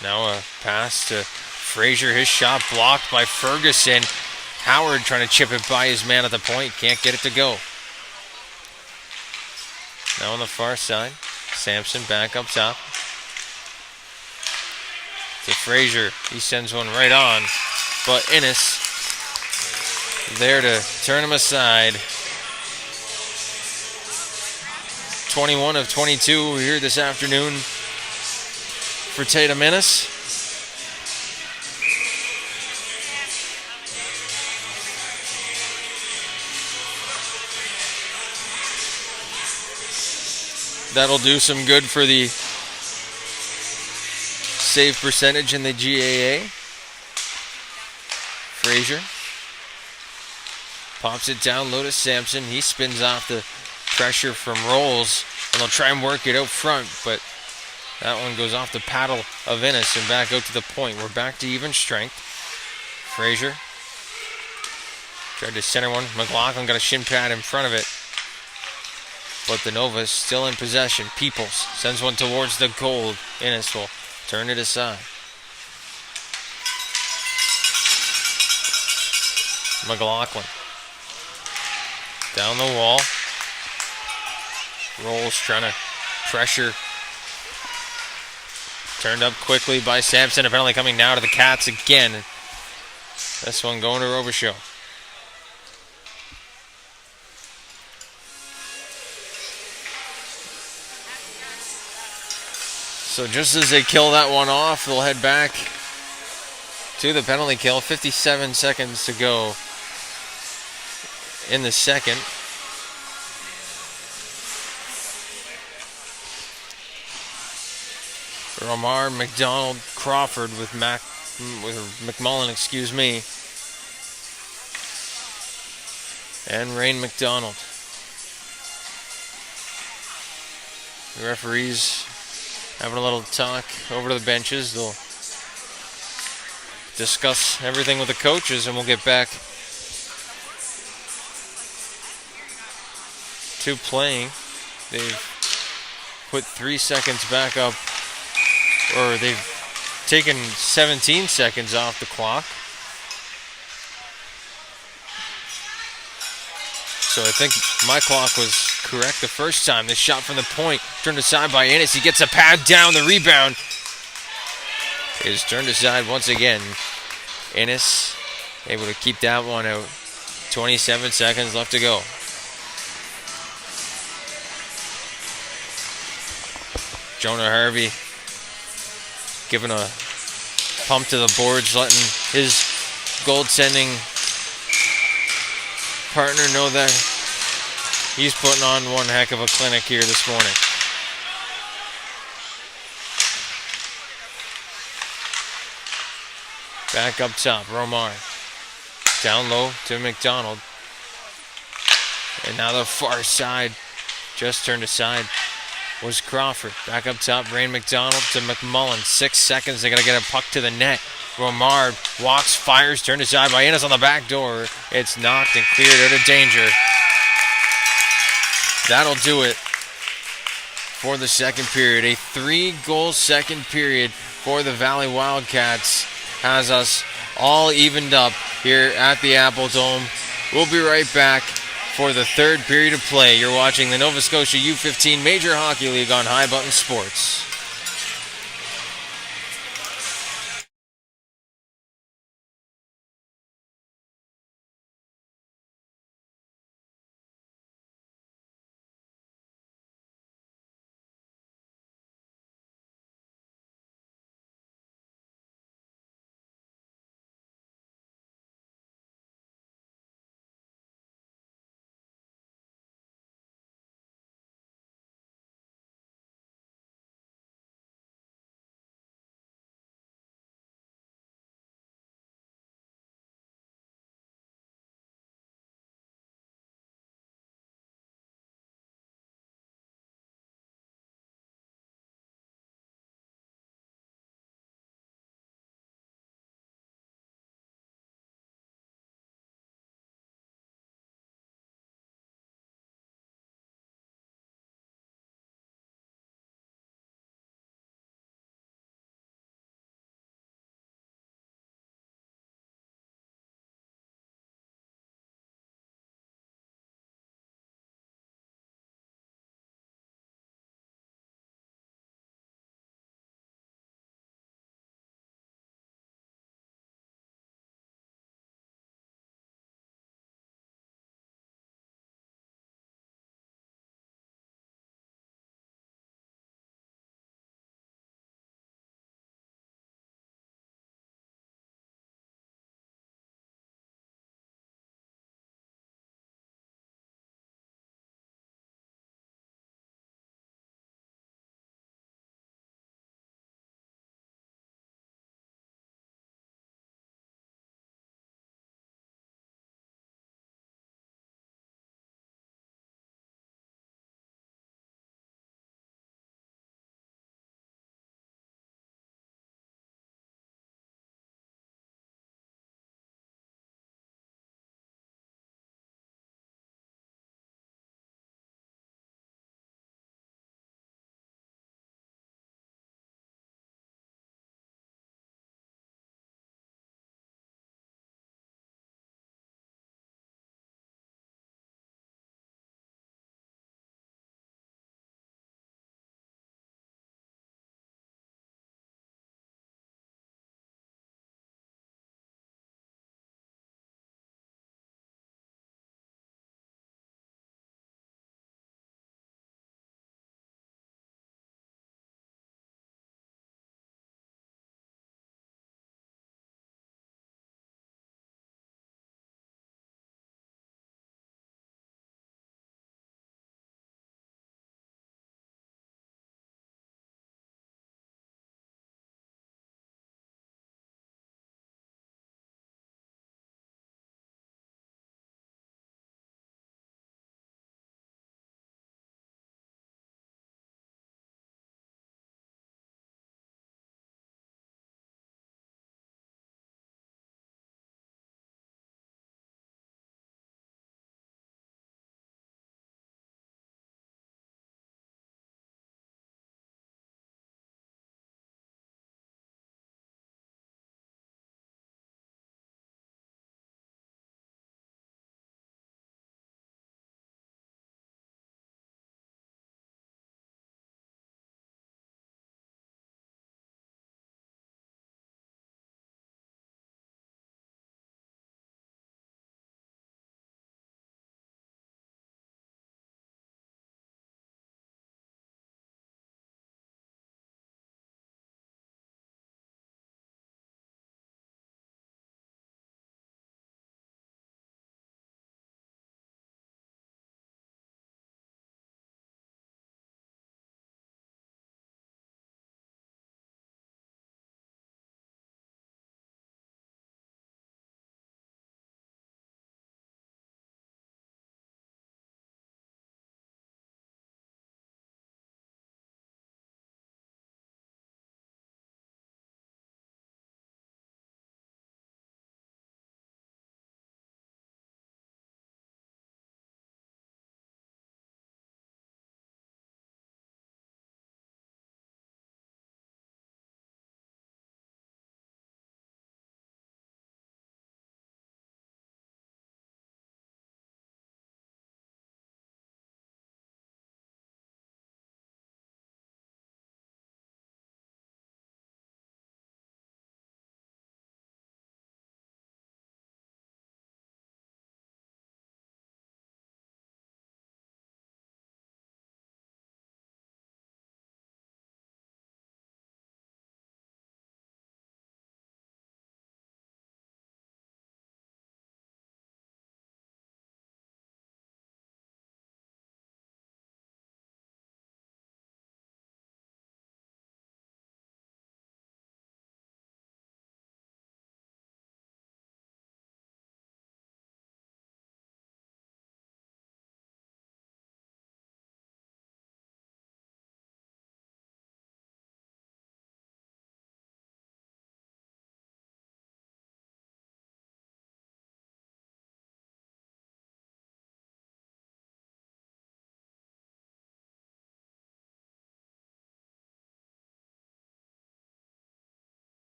Now a pass to Frazier. His shot blocked by Ferguson. Howard trying to chip it by his man at the point. Can't get it to go. Now on the far side, Sampson back up top. To Frazier. He sends one right on. But Innes there to turn him aside. 21 of 22 here this afternoon for Tatum Innes. That'll do some good for the save percentage in the GAA. Frazier pops it down low to Sampson. He spins off the pressure from Rolls, and they'll try and work it out front, but that one goes off the paddle of Innes and back out to the point. We're back to even strength. Frazier tried to center one. McLaughlin got a shin pad in front of it, but the Nova's still in possession. Peoples sends one towards the goal. Innes will turn it aside. McLaughlin down the wall. Rolls trying to pressure. Turned up quickly by Sampson. A penalty coming now to the Cats again. This one going to Robichaud. So just as they kill that one off, they'll head back to the penalty kill. 57 seconds to go in the second. Romar, McDonald, Crawford with McMullen, excuse me. And Rain McDonald. The referees having a little talk over to the benches. They'll discuss everything with the coaches, and we'll get back to playing. They've put 3 seconds back up, or they've taken 17 seconds off the clock. So I think my clock was correct the first time. This shot from the point turned aside by Ennis. He gets a pad down. The rebound is turned aside once again. Ennis able to keep that one out. 27 seconds left to go. Jonah Harvey giving a pump to the boards, letting his goaltending partner know that he's putting on one heck of a clinic here this morning. Back up top, Romar. Down low to McDonald. And now the far side just turned aside was Crawford. Back up top, Rain McDonald to McMullen. 6 seconds, they gotta get a puck to the net. Romar walks, fires, turned aside by Ennis on the back door. It's knocked and cleared out of danger. That'll do it for the second period. A 3-goal second period for the Valley Wildcats has us all evened up here at the Apple Dome. We'll be right back for the third period of play. You're watching the Nova Scotia U15 Major Hockey League on High Button Sports.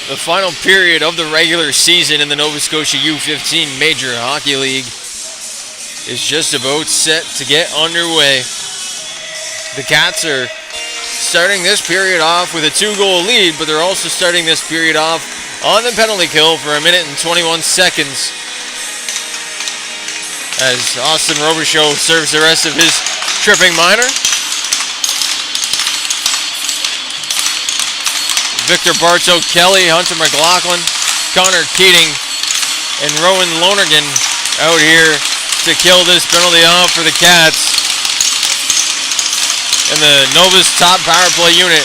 The final period of the regular season in the Nova Scotia U15 Major Hockey League is just about set to get underway. The Cats are starting this period off with a 2-goal lead, but they're also starting this period off on the penalty kill for 1 minute and 21 seconds. As Austin Robichaud serves the rest of his tripping minor. Victor Bartow Kelly, Hunter McLaughlin, Connor Keating, and Rowan Lonergan out here to kill this penalty off for the Cats. And the Nova's top power play unit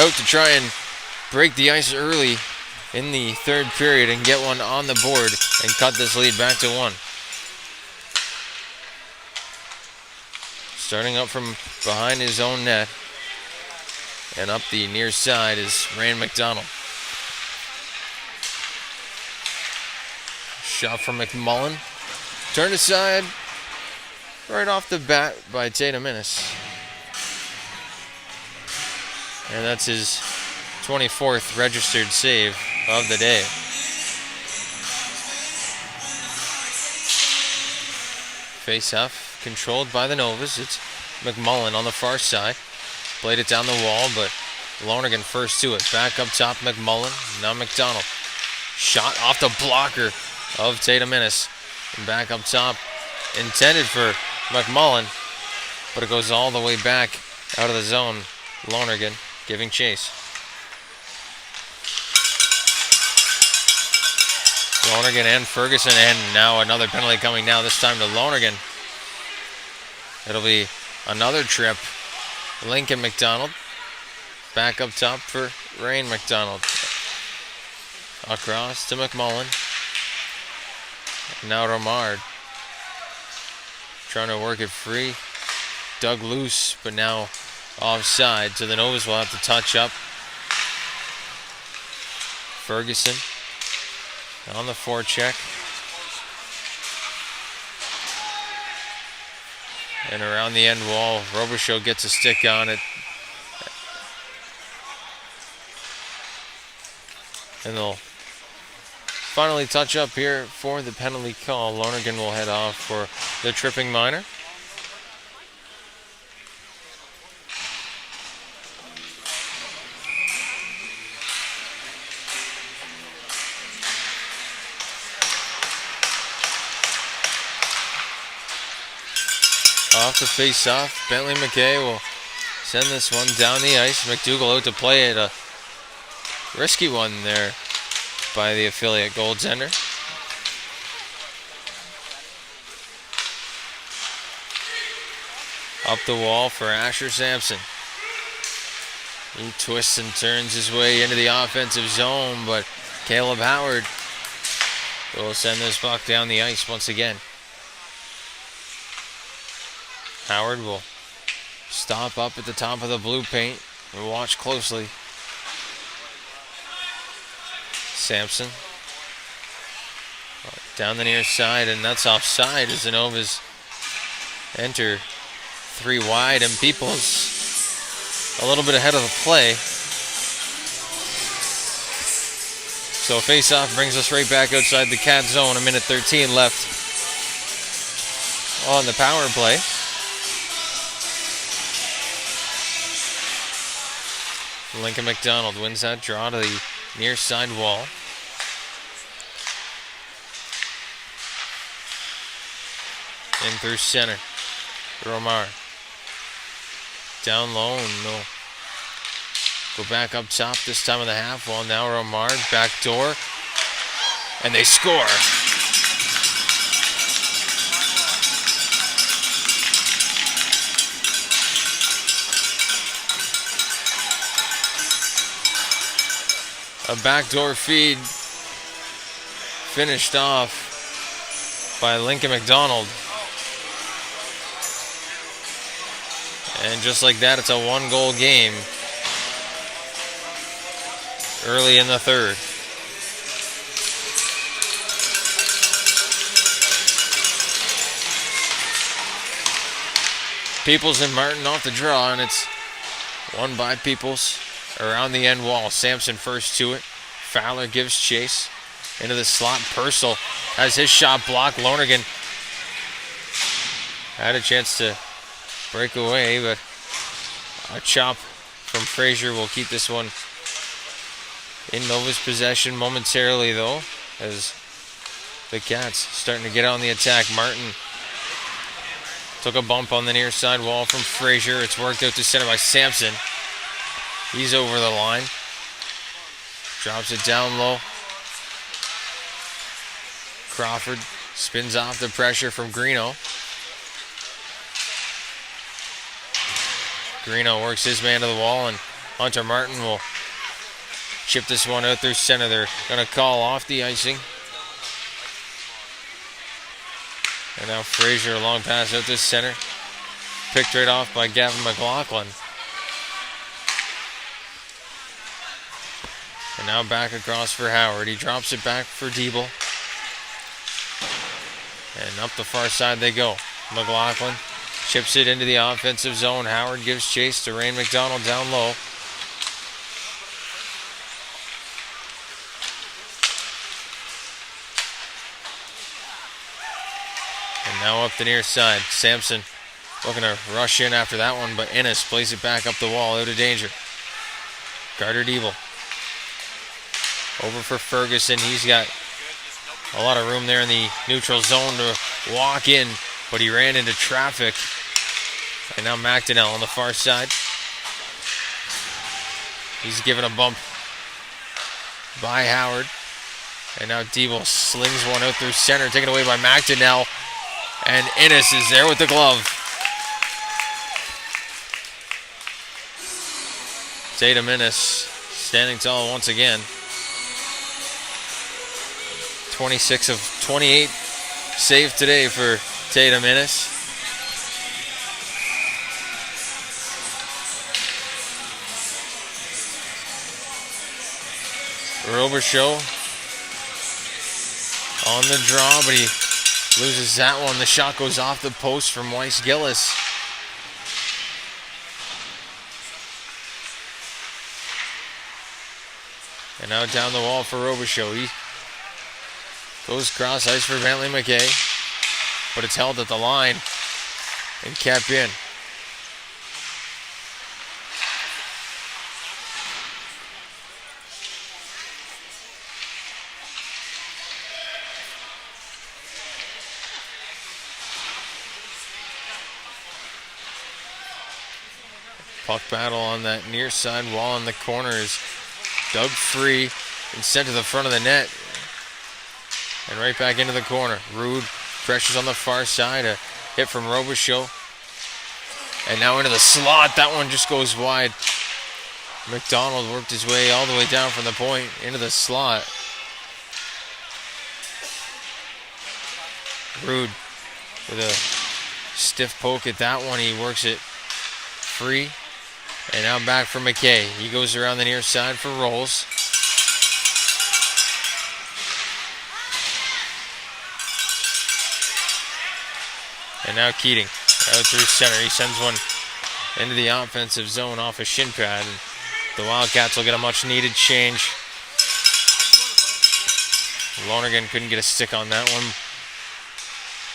out to try and break the ice early in the third period and get one on the board and cut this lead back to 1. Starting up from behind his own net and up the near side is Ryan McDonald. Shot from McMullen. Turned aside right off the bat by Tatum Innes. And that's his 24th registered save of the day. Face-off controlled by the Novas. It's McMullen on the far side. Played it down the wall, but Lonergan first to it. Back up top, McMullen. Now McDonald. Shot off the blocker of Tatum Innes. And back up top. Intended for McMullen, but it goes all the way back out of the zone. Lonergan giving chase. Lonergan and Ferguson, and now another penalty coming now, this time to Lonergan. It'll be another trip. Lincoln McDonald. Back up top for Rain McDonald. Across to McMullen. Now Romard. Trying to work it free. Dug loose, but now offside. So the Novas will have to touch up. Ferguson on the forecheck. And around the end wall, Robichaud gets a stick on it. And they'll finally touch up here for the penalty call. Lonergan will head off for the tripping minor. Off the face-off, Bentley McKay will send this one down the ice. McDougall out to play it. A risky one there by the affiliate goaltender. Up the wall for Asher Sampson. He twists and turns his way into the offensive zone, but Caleb Howard will send this puck down the ice once again. Howard will stop up at the top of the blue paint and watch closely. Sampson down the near side, and that's offside as the Novas enter 3 wide, and Peoples a little bit ahead of the play. So face-off brings us right back outside the Cat zone. 1 minute 13 left on the power play. Lincoln McDonald wins that draw to the near side wall. In through center. Romar. Down low, and they'll go back up top this time of the half wall. Now Romar, back door. And they score. A backdoor feed finished off by Lincoln McDonald. And just like that, it's a 1-goal game early in the third. Peoples and Martin off the draw, and it's won by Peoples. around the end wall. Sampson first to it. Fowler gives chase into the slot. Purcell has his shot blocked. Lonergan had a chance to break away, but a chop from Frazier will keep this one in Nova's possession momentarily, though, as the Cats starting to get on the attack. Martin took a bump on the near side wall from Frazier. It's worked out to center by Sampson. He's over the line. Drops it down low. Crawford spins off the pressure from Greeno. Greeno works his man to the wall, and Hunter Martin will chip this one out through center. They're going to call off the icing. And now Frazier, a long pass out to center. Picked right off by Gavin McLaughlin. And now back across for Howard. He drops it back for Diebel. And up the far side they go. McLaughlin chips it into the offensive zone. Howard gives chase to Rain McDonald down low. And now up the near side. Sampson looking to rush in after that one, but Ennis plays it back up the wall out of danger. Carter Diebel over for Ferguson. He's got a lot of room there in the neutral zone to walk in, but he ran into traffic. And now McDonnell on the far side. He's given a bump by Howard. And now Diebel slings one out through center, taken away by McDonnell. And Ennis is there with the glove. Tatum Ennis standing tall once again. 26 of 28 saved today for Tatum Ennis. Robichaux on the draw, but he loses that one. The shot goes off the post from Weiss Gillis. And now down the wall for Robichaux. He goes cross ice for Bentley McKay, but it's held at the line and kept in. Puck battle on that near side wall in the corner is dug free and sent to the front of the net. And right back into the corner. Rude pressures on the far side. A hit from Robichaux. And now into the slot. That one just goes wide. McDonald worked his way all the way down from the point into the slot. Rude with a stiff poke at that one. He works it free. And now back for McKay. He goes around the near side for Rolls. And now Keating out through center. He sends one into the offensive zone off a shin pad. And the Wildcats will get a much needed change. Lonergan couldn't get a stick on that one,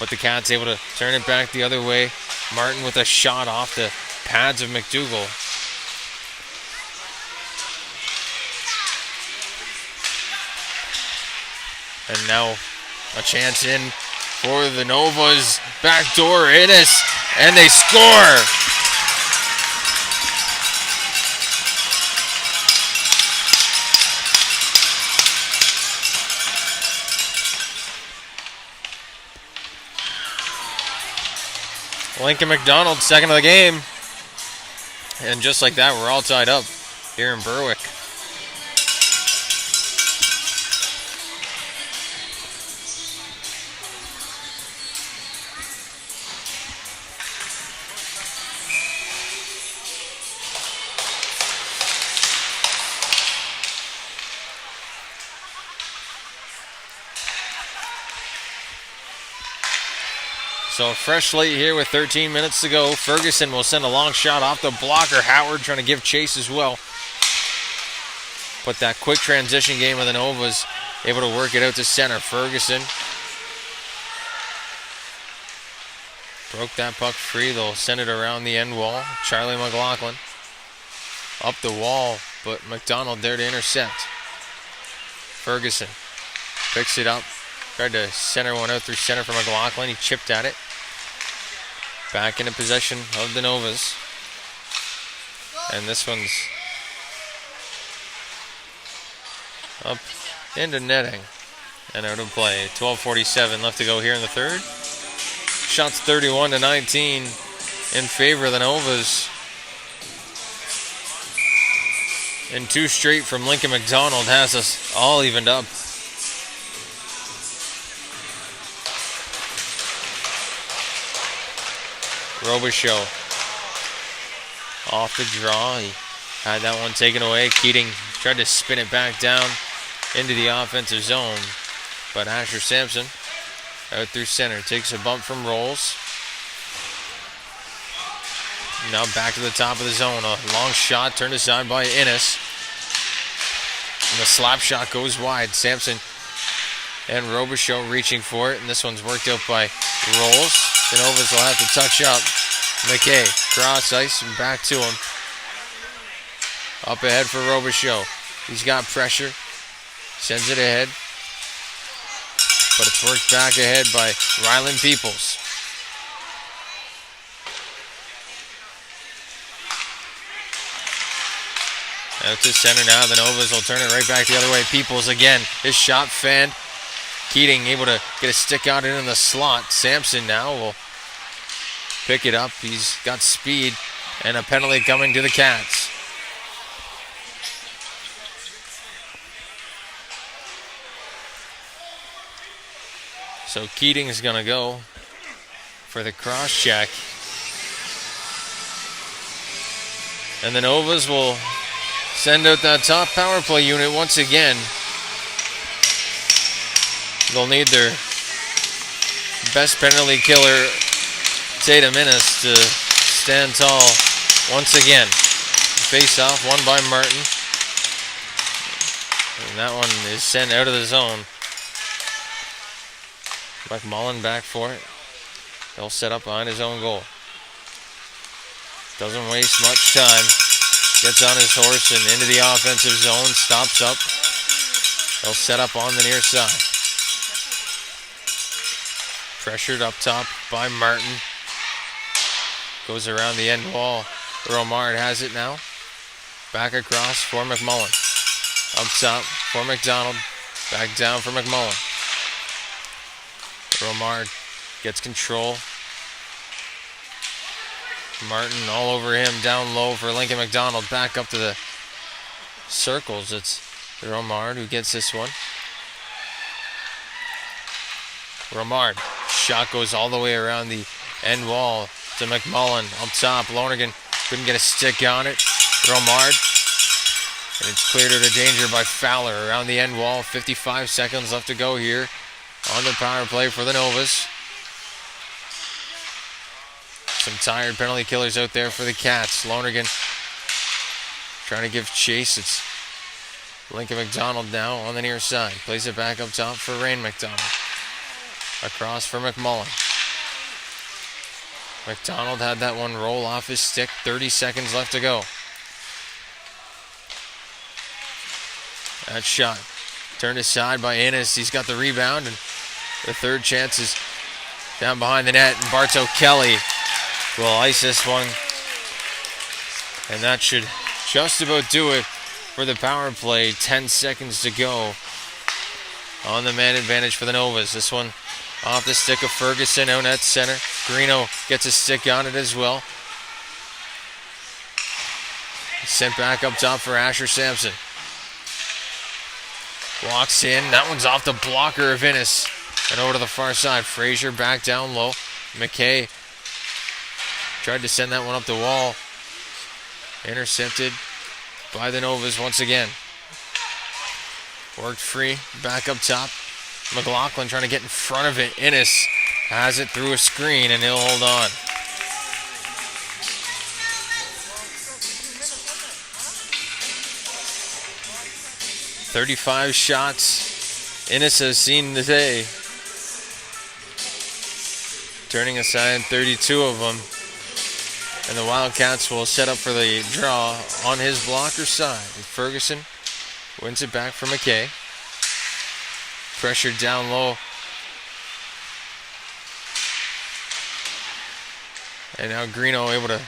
but the Cats able to turn it back the other way. Martin with a shot off the pads of McDougall. And now a chance in for the Novas. Backdoor Ennis, and they score! Lincoln McDonald, second of the game. And just like that, we're all tied up here in Berwick. So a fresh slate here with 13 minutes to go. Ferguson will send a long shot off the blocker. Howard trying to give chase as well. But that quick transition game of the Novas, able to work it out to center. Ferguson broke that puck free. They'll send it around the end wall. Charlie McLaughlin up the wall, but McDonald there to intercept. Ferguson picks it up. Tried to center one out through center for McLaughlin. He chipped at it. Back into possession of the Novas. And this one's up into netting and out of play. 12:47 left to go here in the third. Shots 31-19 in favor of the Novas. And two straight from Lincoln McDonald has us all evened up. Robichaud off the draw. He had that one taken away. Keating tried to spin it back down into the offensive zone, but Asher Sampson out through center takes a bump from Rolls. Now back to the top of the zone. A long shot turned aside by Innes. And the slap shot goes wide. Sampson and Robichaud reaching for it, and this one's worked out by Rolls. The Novas will have to touch up. McKay, cross ice, and back to him. Up ahead for Robichaud. He's got pressure. Sends it ahead. But it's worked back ahead by Ryland Peoples. Out to center now. The Novas will turn it right back the other way. Peoples again. His shot fanned. Keating able to get a stick out in the slot. Sampson now will pick it up. He's got speed. And a penalty coming to the Cats. So Keating is going to go for the cross check. And the Novas will send out that top power play unit once again. They'll need their best penalty killer, Tatum Innes, to stand tall once again. Face off, won by Martin. And that one is sent out of the zone. McMullen back for it. He'll set up behind his own goal. Doesn't waste much time. Gets on his horse and into the offensive zone. Stops up. He'll set up on the near side. Pressured up top by Martin. Goes around the end wall. Romard has it now. Back across for McMullen. Up top for McDonald. Back down for McMullen. Romard gets control. Martin all over him, down low for Lincoln McDonald. Back up to the circles. It's Romard who gets this one. Romard. Shot goes all the way around the end wall to McMullen. Up top, Lonergan couldn't get a stick on it. Romard. And it's cleared out of danger by Fowler around the end wall. 55 seconds left to go here on the power play for the Novas. Some tired penalty killers out there for the Cats. Lonergan trying to give chase. It's Lincoln McDonald now on the near side. Plays it back up top for Rain McDonald. Across for McMullen. McDonald had that one roll off his stick. 30 seconds left to go. That shot turned aside by Innes. He's got the rebound, and the third chance is down behind the net. And Bartow Kelly will ice this one. And that should just about do it for the power play. 10 seconds to go on the man advantage for the Novas. This one off the stick of Ferguson out at center. Greeno gets a stick on it as well. Sent back up top for Asher Sampson. Walks in. That one's off the blocker of Innes. And over to the far side. Frazier back down low. McKay tried to send that one up the wall. Intercepted by the Novas once again. Worked free. Back up top. McLaughlin trying to get in front of it. Innes has it through a screen and he'll hold on. 35 shots Innis has seen today, turning aside 32 of them. And the Wildcats will set up for the draw on his blocker side. Ferguson wins it back for McKay. Pressure down low. And now Greeno able to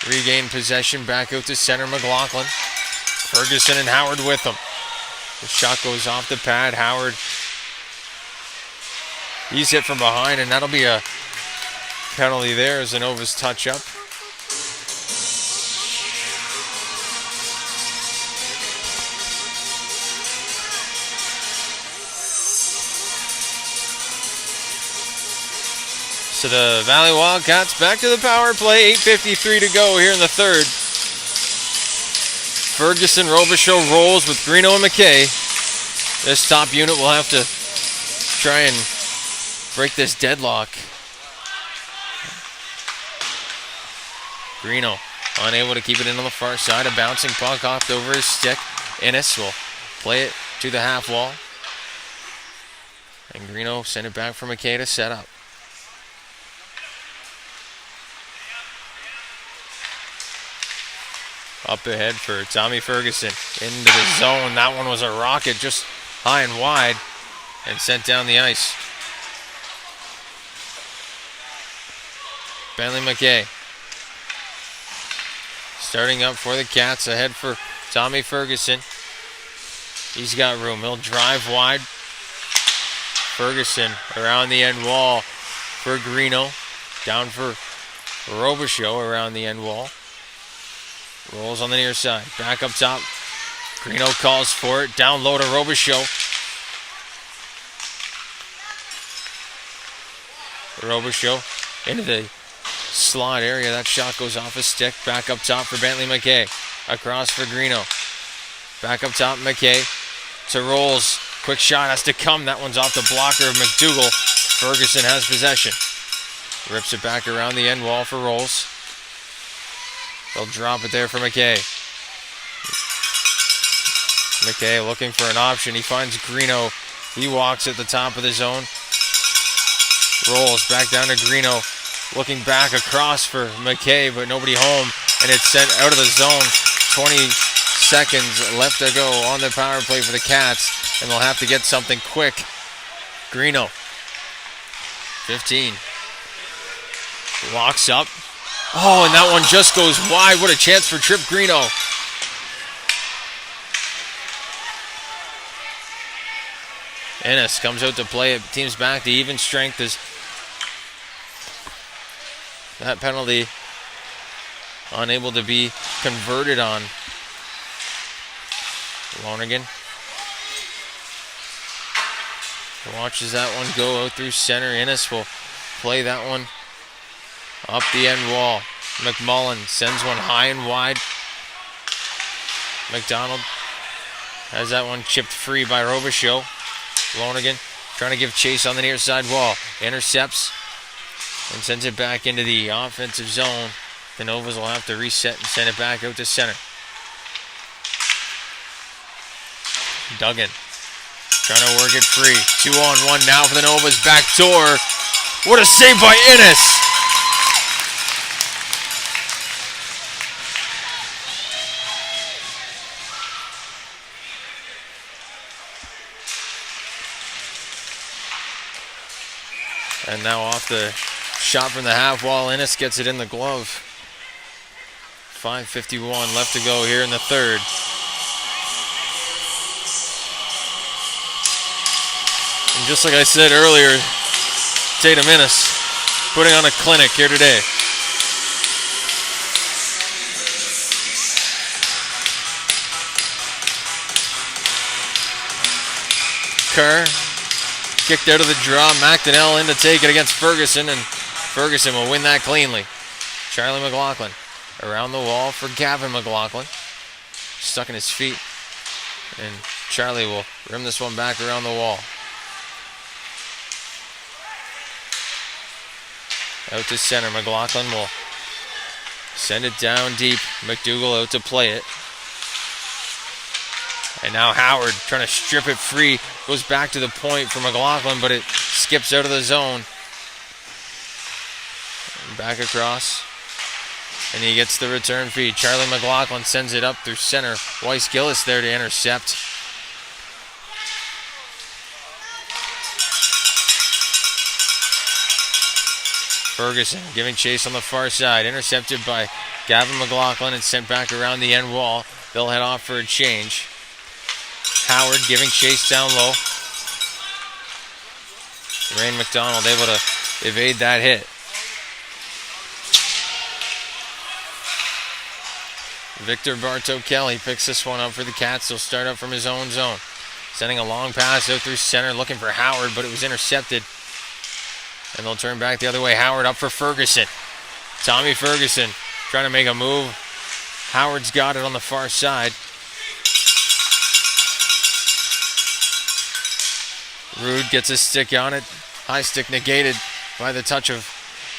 regain possession. Back out to center, McLaughlin. Ferguson and Howard with him. The shot goes off the pad. Howard, he's hit from behind, and that'll be a penalty there as Nova's touch up. So the Valley Wildcats back to the power play. 8:53 to go here in the third. Ferguson, Robichaud rolls with Greeno and McKay. This top unit will have to try and break this deadlock. Greeno unable to keep it in on the far side. A bouncing puck off over his stick. Innis will play it to the half wall. And Greeno send it back for McKay to set up. Up ahead for Tommy Ferguson. Into the zone. That one was a rocket, just high and wide, and sent down the ice. Bentley McKay. Starting up for the Cats. Ahead for Tommy Ferguson. He's got room. He'll drive wide. Ferguson around the end wall for Greeno. Down for Robichaud around the end wall. Rolls on the near side. Back up top. Greeno calls for it. Down low to Robichaud. Robichaud into the slot area. That shot goes off his stick. Back up top for Bentley McKay. Across for Greeno. Back up top, McKay to Rolls. Quick shot has to come. That one's off the blocker of McDougall. Ferguson has possession. Rips it back around the end wall for Rolls. They'll drop it there for McKay. McKay looking for an option. He finds Greeno. He walks at the top of the zone. Rolls back down to Greeno. Looking back across for McKay, but nobody home. And it's sent out of the zone. 20 seconds left to go on the power play for the Cats. And they'll have to get something quick. Greeno. 15. Locks up. Oh, and that one just goes wide. What a chance for Trip Greeno. Innis comes out to play it. Team's back to even strength as that penalty unable to be converted on. Lonergan watches that one go out through center. Innis will play that one up the end wall. McMullen sends one high and wide. McDonald has that one chipped free by Robichaud. Lonergan trying to give chase on the near side wall. Intercepts and sends it back into the offensive zone. The Novas will have to reset and send it back out to center. Duggan trying to work it free. 2-on-1 now for the Novas. Back door. What a save by Innis. And now off the shot from the half wall, Innis gets it in the glove. 5:51 left to go here in the third. And just like I said earlier, Tatum Innis putting on a clinic here today. Kerr kicked out of the draw. McDonnell in to take it against Ferguson, and Ferguson will win that cleanly. Charlie McLaughlin around the wall for Gavin McLaughlin. Stuck in his feet, and Charlie will rim this one back around the wall. Out to center. McLaughlin will send it down deep. McDougall out to play it. And now Howard trying to strip it free. Goes back to the point for McLaughlin, but it skips out of the zone. And back across. And he gets the return feed. Charlie McLaughlin sends it up through center. Weiss Gillis there to intercept. Ferguson giving chase on the far side. Intercepted by Gavin McLaughlin and sent back around the end wall. They'll head off for a change. Howard giving chase down low. Rain McDonald able to evade that hit. Victor Bartow-Kelly picks this one up for the Cats. He'll start up from his own zone. Sending a long pass out through center, looking for Howard, but it was intercepted. And they'll turn back the other way. Howard up for Ferguson. Tommy Ferguson trying to make a move. Howard's got it on the far side. Rude gets a stick on it. High stick negated by the touch of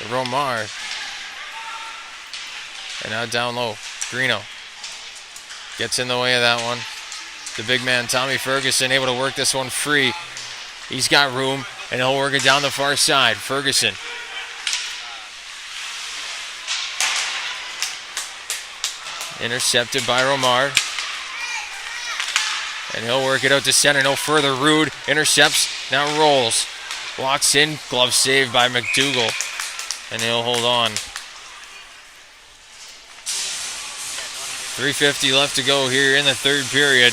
Romar. And now down low. Greeno gets in the way of that one. The big man Tommy Ferguson able to work this one free. He's got room and he'll work it down the far side. Ferguson. Intercepted by Romar. And he'll work it out to center. No further. Rude intercepts. Now rolls. Walks in. Glove saved by McDougall. And he'll hold on. 3:50 left to go here in the third period.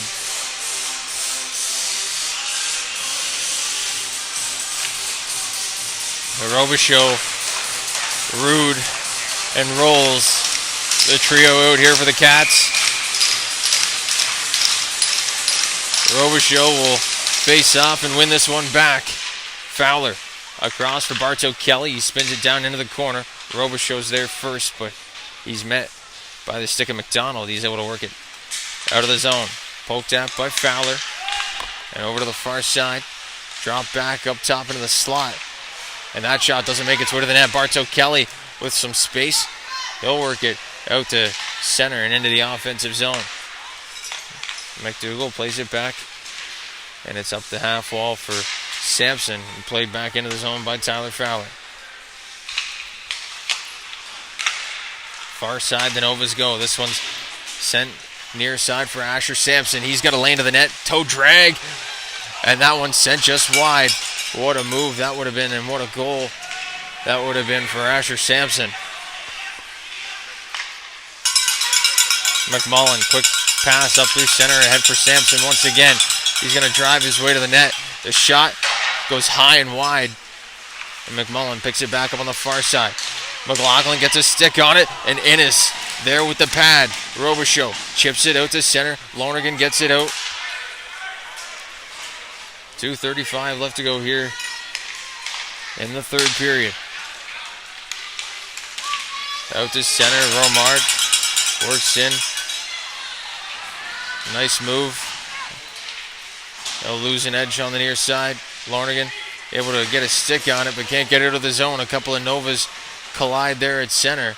Robichaud, Rude, and Rolls. The trio out here for the Cats. Robichaud will face off and win this one back. Fowler across for Bartow-Kelly. He spins it down into the corner. Robichaud's there first, but he's met by the stick of McDonald. He's able to work it out of the zone. Poked at by Fowler. And over to the far side. Drop back up top into the slot. And that shot doesn't make its way to the net. Bartow-Kelly with some space. He'll work it out to center and into the offensive zone. McDougall plays it back. And it's up the half wall for Sampson. And played back into the zone by Tyler Fowler. Far side, the Novas go. This one's sent near side for Asher Sampson. He's got a lane to the net. Toe drag. And that one's sent just wide. What a move that would have been, and what a goal that would have been for Asher Sampson. McMullen, quick pass up through center, ahead for Sampson once again. He's going to drive his way to the net. The shot goes high and wide. And McMullen picks it back up on the far side. McLaughlin gets a stick on it, and Innes there with the pad. Robichaud chips it out to center. Lonergan gets it out. 2:35 left to go here in the third period. Out to center. Romard works in. Nice move. They'll lose an edge on the near side. Lonergan able to get a stick on it, but can't get it out of the zone. A couple of Novas collide there at center.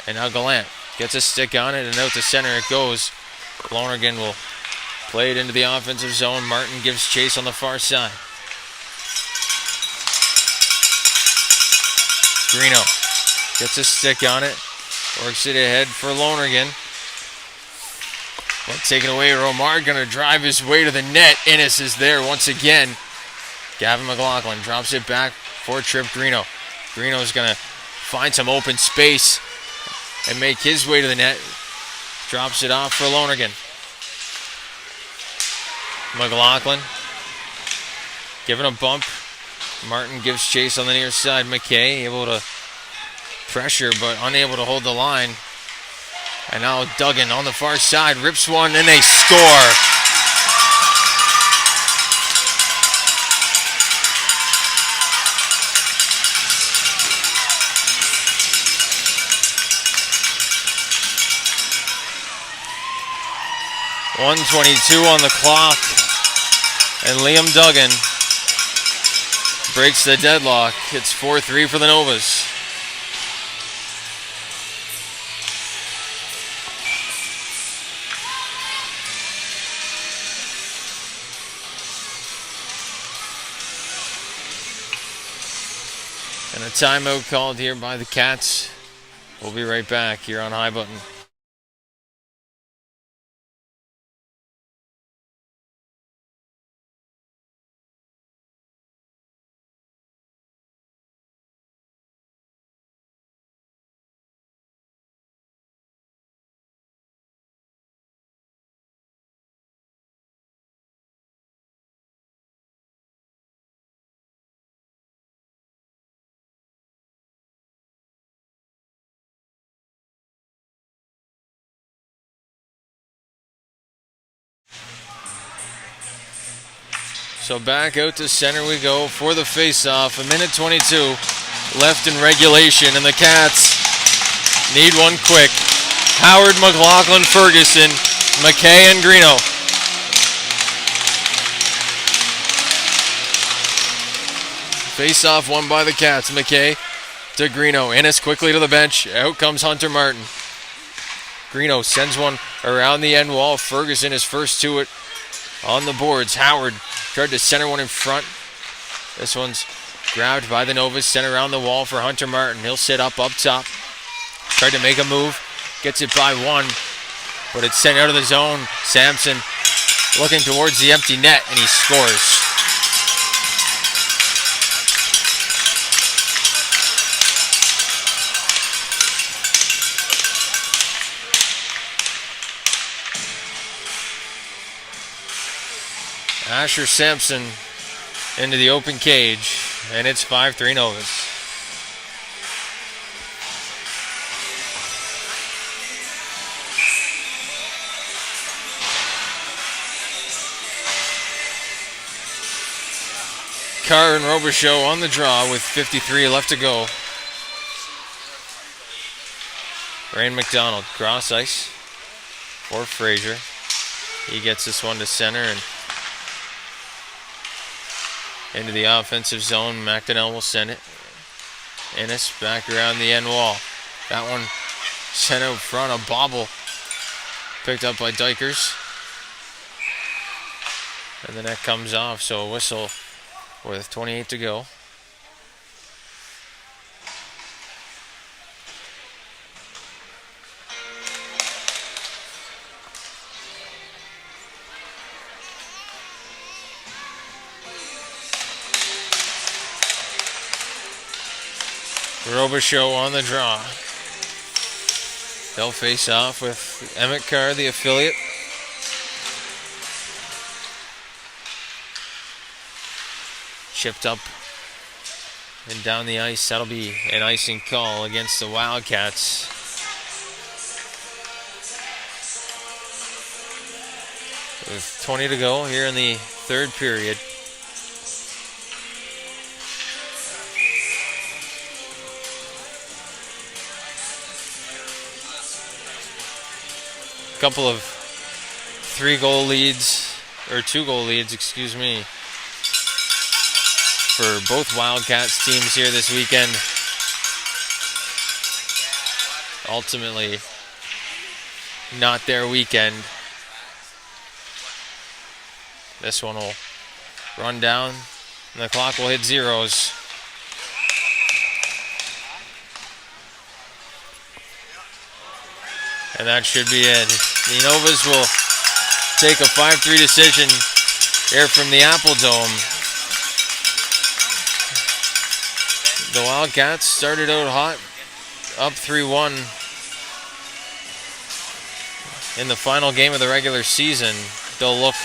And now Gallant gets a stick on it, and out to center it goes. Lonergan will play it into the offensive zone. Martin gives chase on the far side. Greeno gets a stick on it. Works it ahead for Lonergan. But taken away. Romar going to drive his way to the net. Innes is there once again. Gavin McLaughlin drops it back for Trip Greeno. Greeno's going to find some open space and make his way to the net. Drops it off for Lonergan. McLaughlin giving a bump. Martin gives chase on the near side. McKay able to pressure but unable to hold the line. And now Duggan on the far side rips one and they score. .122 on the clock. And Liam Duggan breaks the deadlock. It's 4-3 for the Novas. And a timeout called here by the Cats. We'll be right back here on High Button. So back out to center we go for the face-off. 1:22 left in regulation, and the Cats need one quick. Howard, McLaughlin, Ferguson, McKay, and Greeno. Face-off won by the Cats. McKay to Greeno. Innes quickly to the bench. Out comes Hunter Martin. Greeno sends one around the end wall. Ferguson is first to it on the boards. Howard tried to center one in front. This one's grabbed by the Novas. Sent around the wall for Hunter Martin. He'll sit up top. Tried to make a move. Gets it by one. But it's sent out of the zone. Sampson looking towards the empty net, and he scores. Asher Sampson into the open cage, and it's 5-3 Novas. Carr and Robichaux on the draw with 53 left to go. Rain McDonald, cross ice for Fraser. He gets this one to center and into the offensive zone. McDonnell will send it. Innes back around the end wall. That one sent out front, a bobble picked up by Dykers. And the net comes off, so a whistle with 28 to go. Robichaux on the draw. They'll face off with Emmett Carr, the affiliate. Chipped up and down the ice. That'll be an icing call against the Wildcats. With 20 to go here in the third period. Couple of 2-goal leads, excuse me, for both Wildcats teams here this weekend. Ultimately, not their weekend. This one will run down, and the clock will hit zeros. And that should be it. The Novas will take a 5-3 decision here from the Apple Dome. The Wildcats started out hot, up 3-1 in the final game of the regular season. They'll look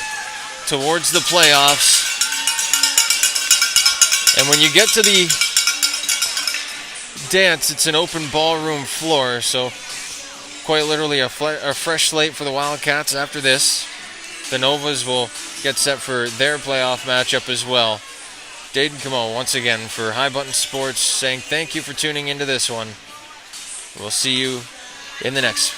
towards the playoffs. And when you get to the dance, it's an open ballroom floor, so quite literally a fresh slate for the Wildcats after this. The Novas will get set for their playoff matchup as well. Dayton Camo once again for High Button Sports saying thank you for tuning into this one. We'll see you in the next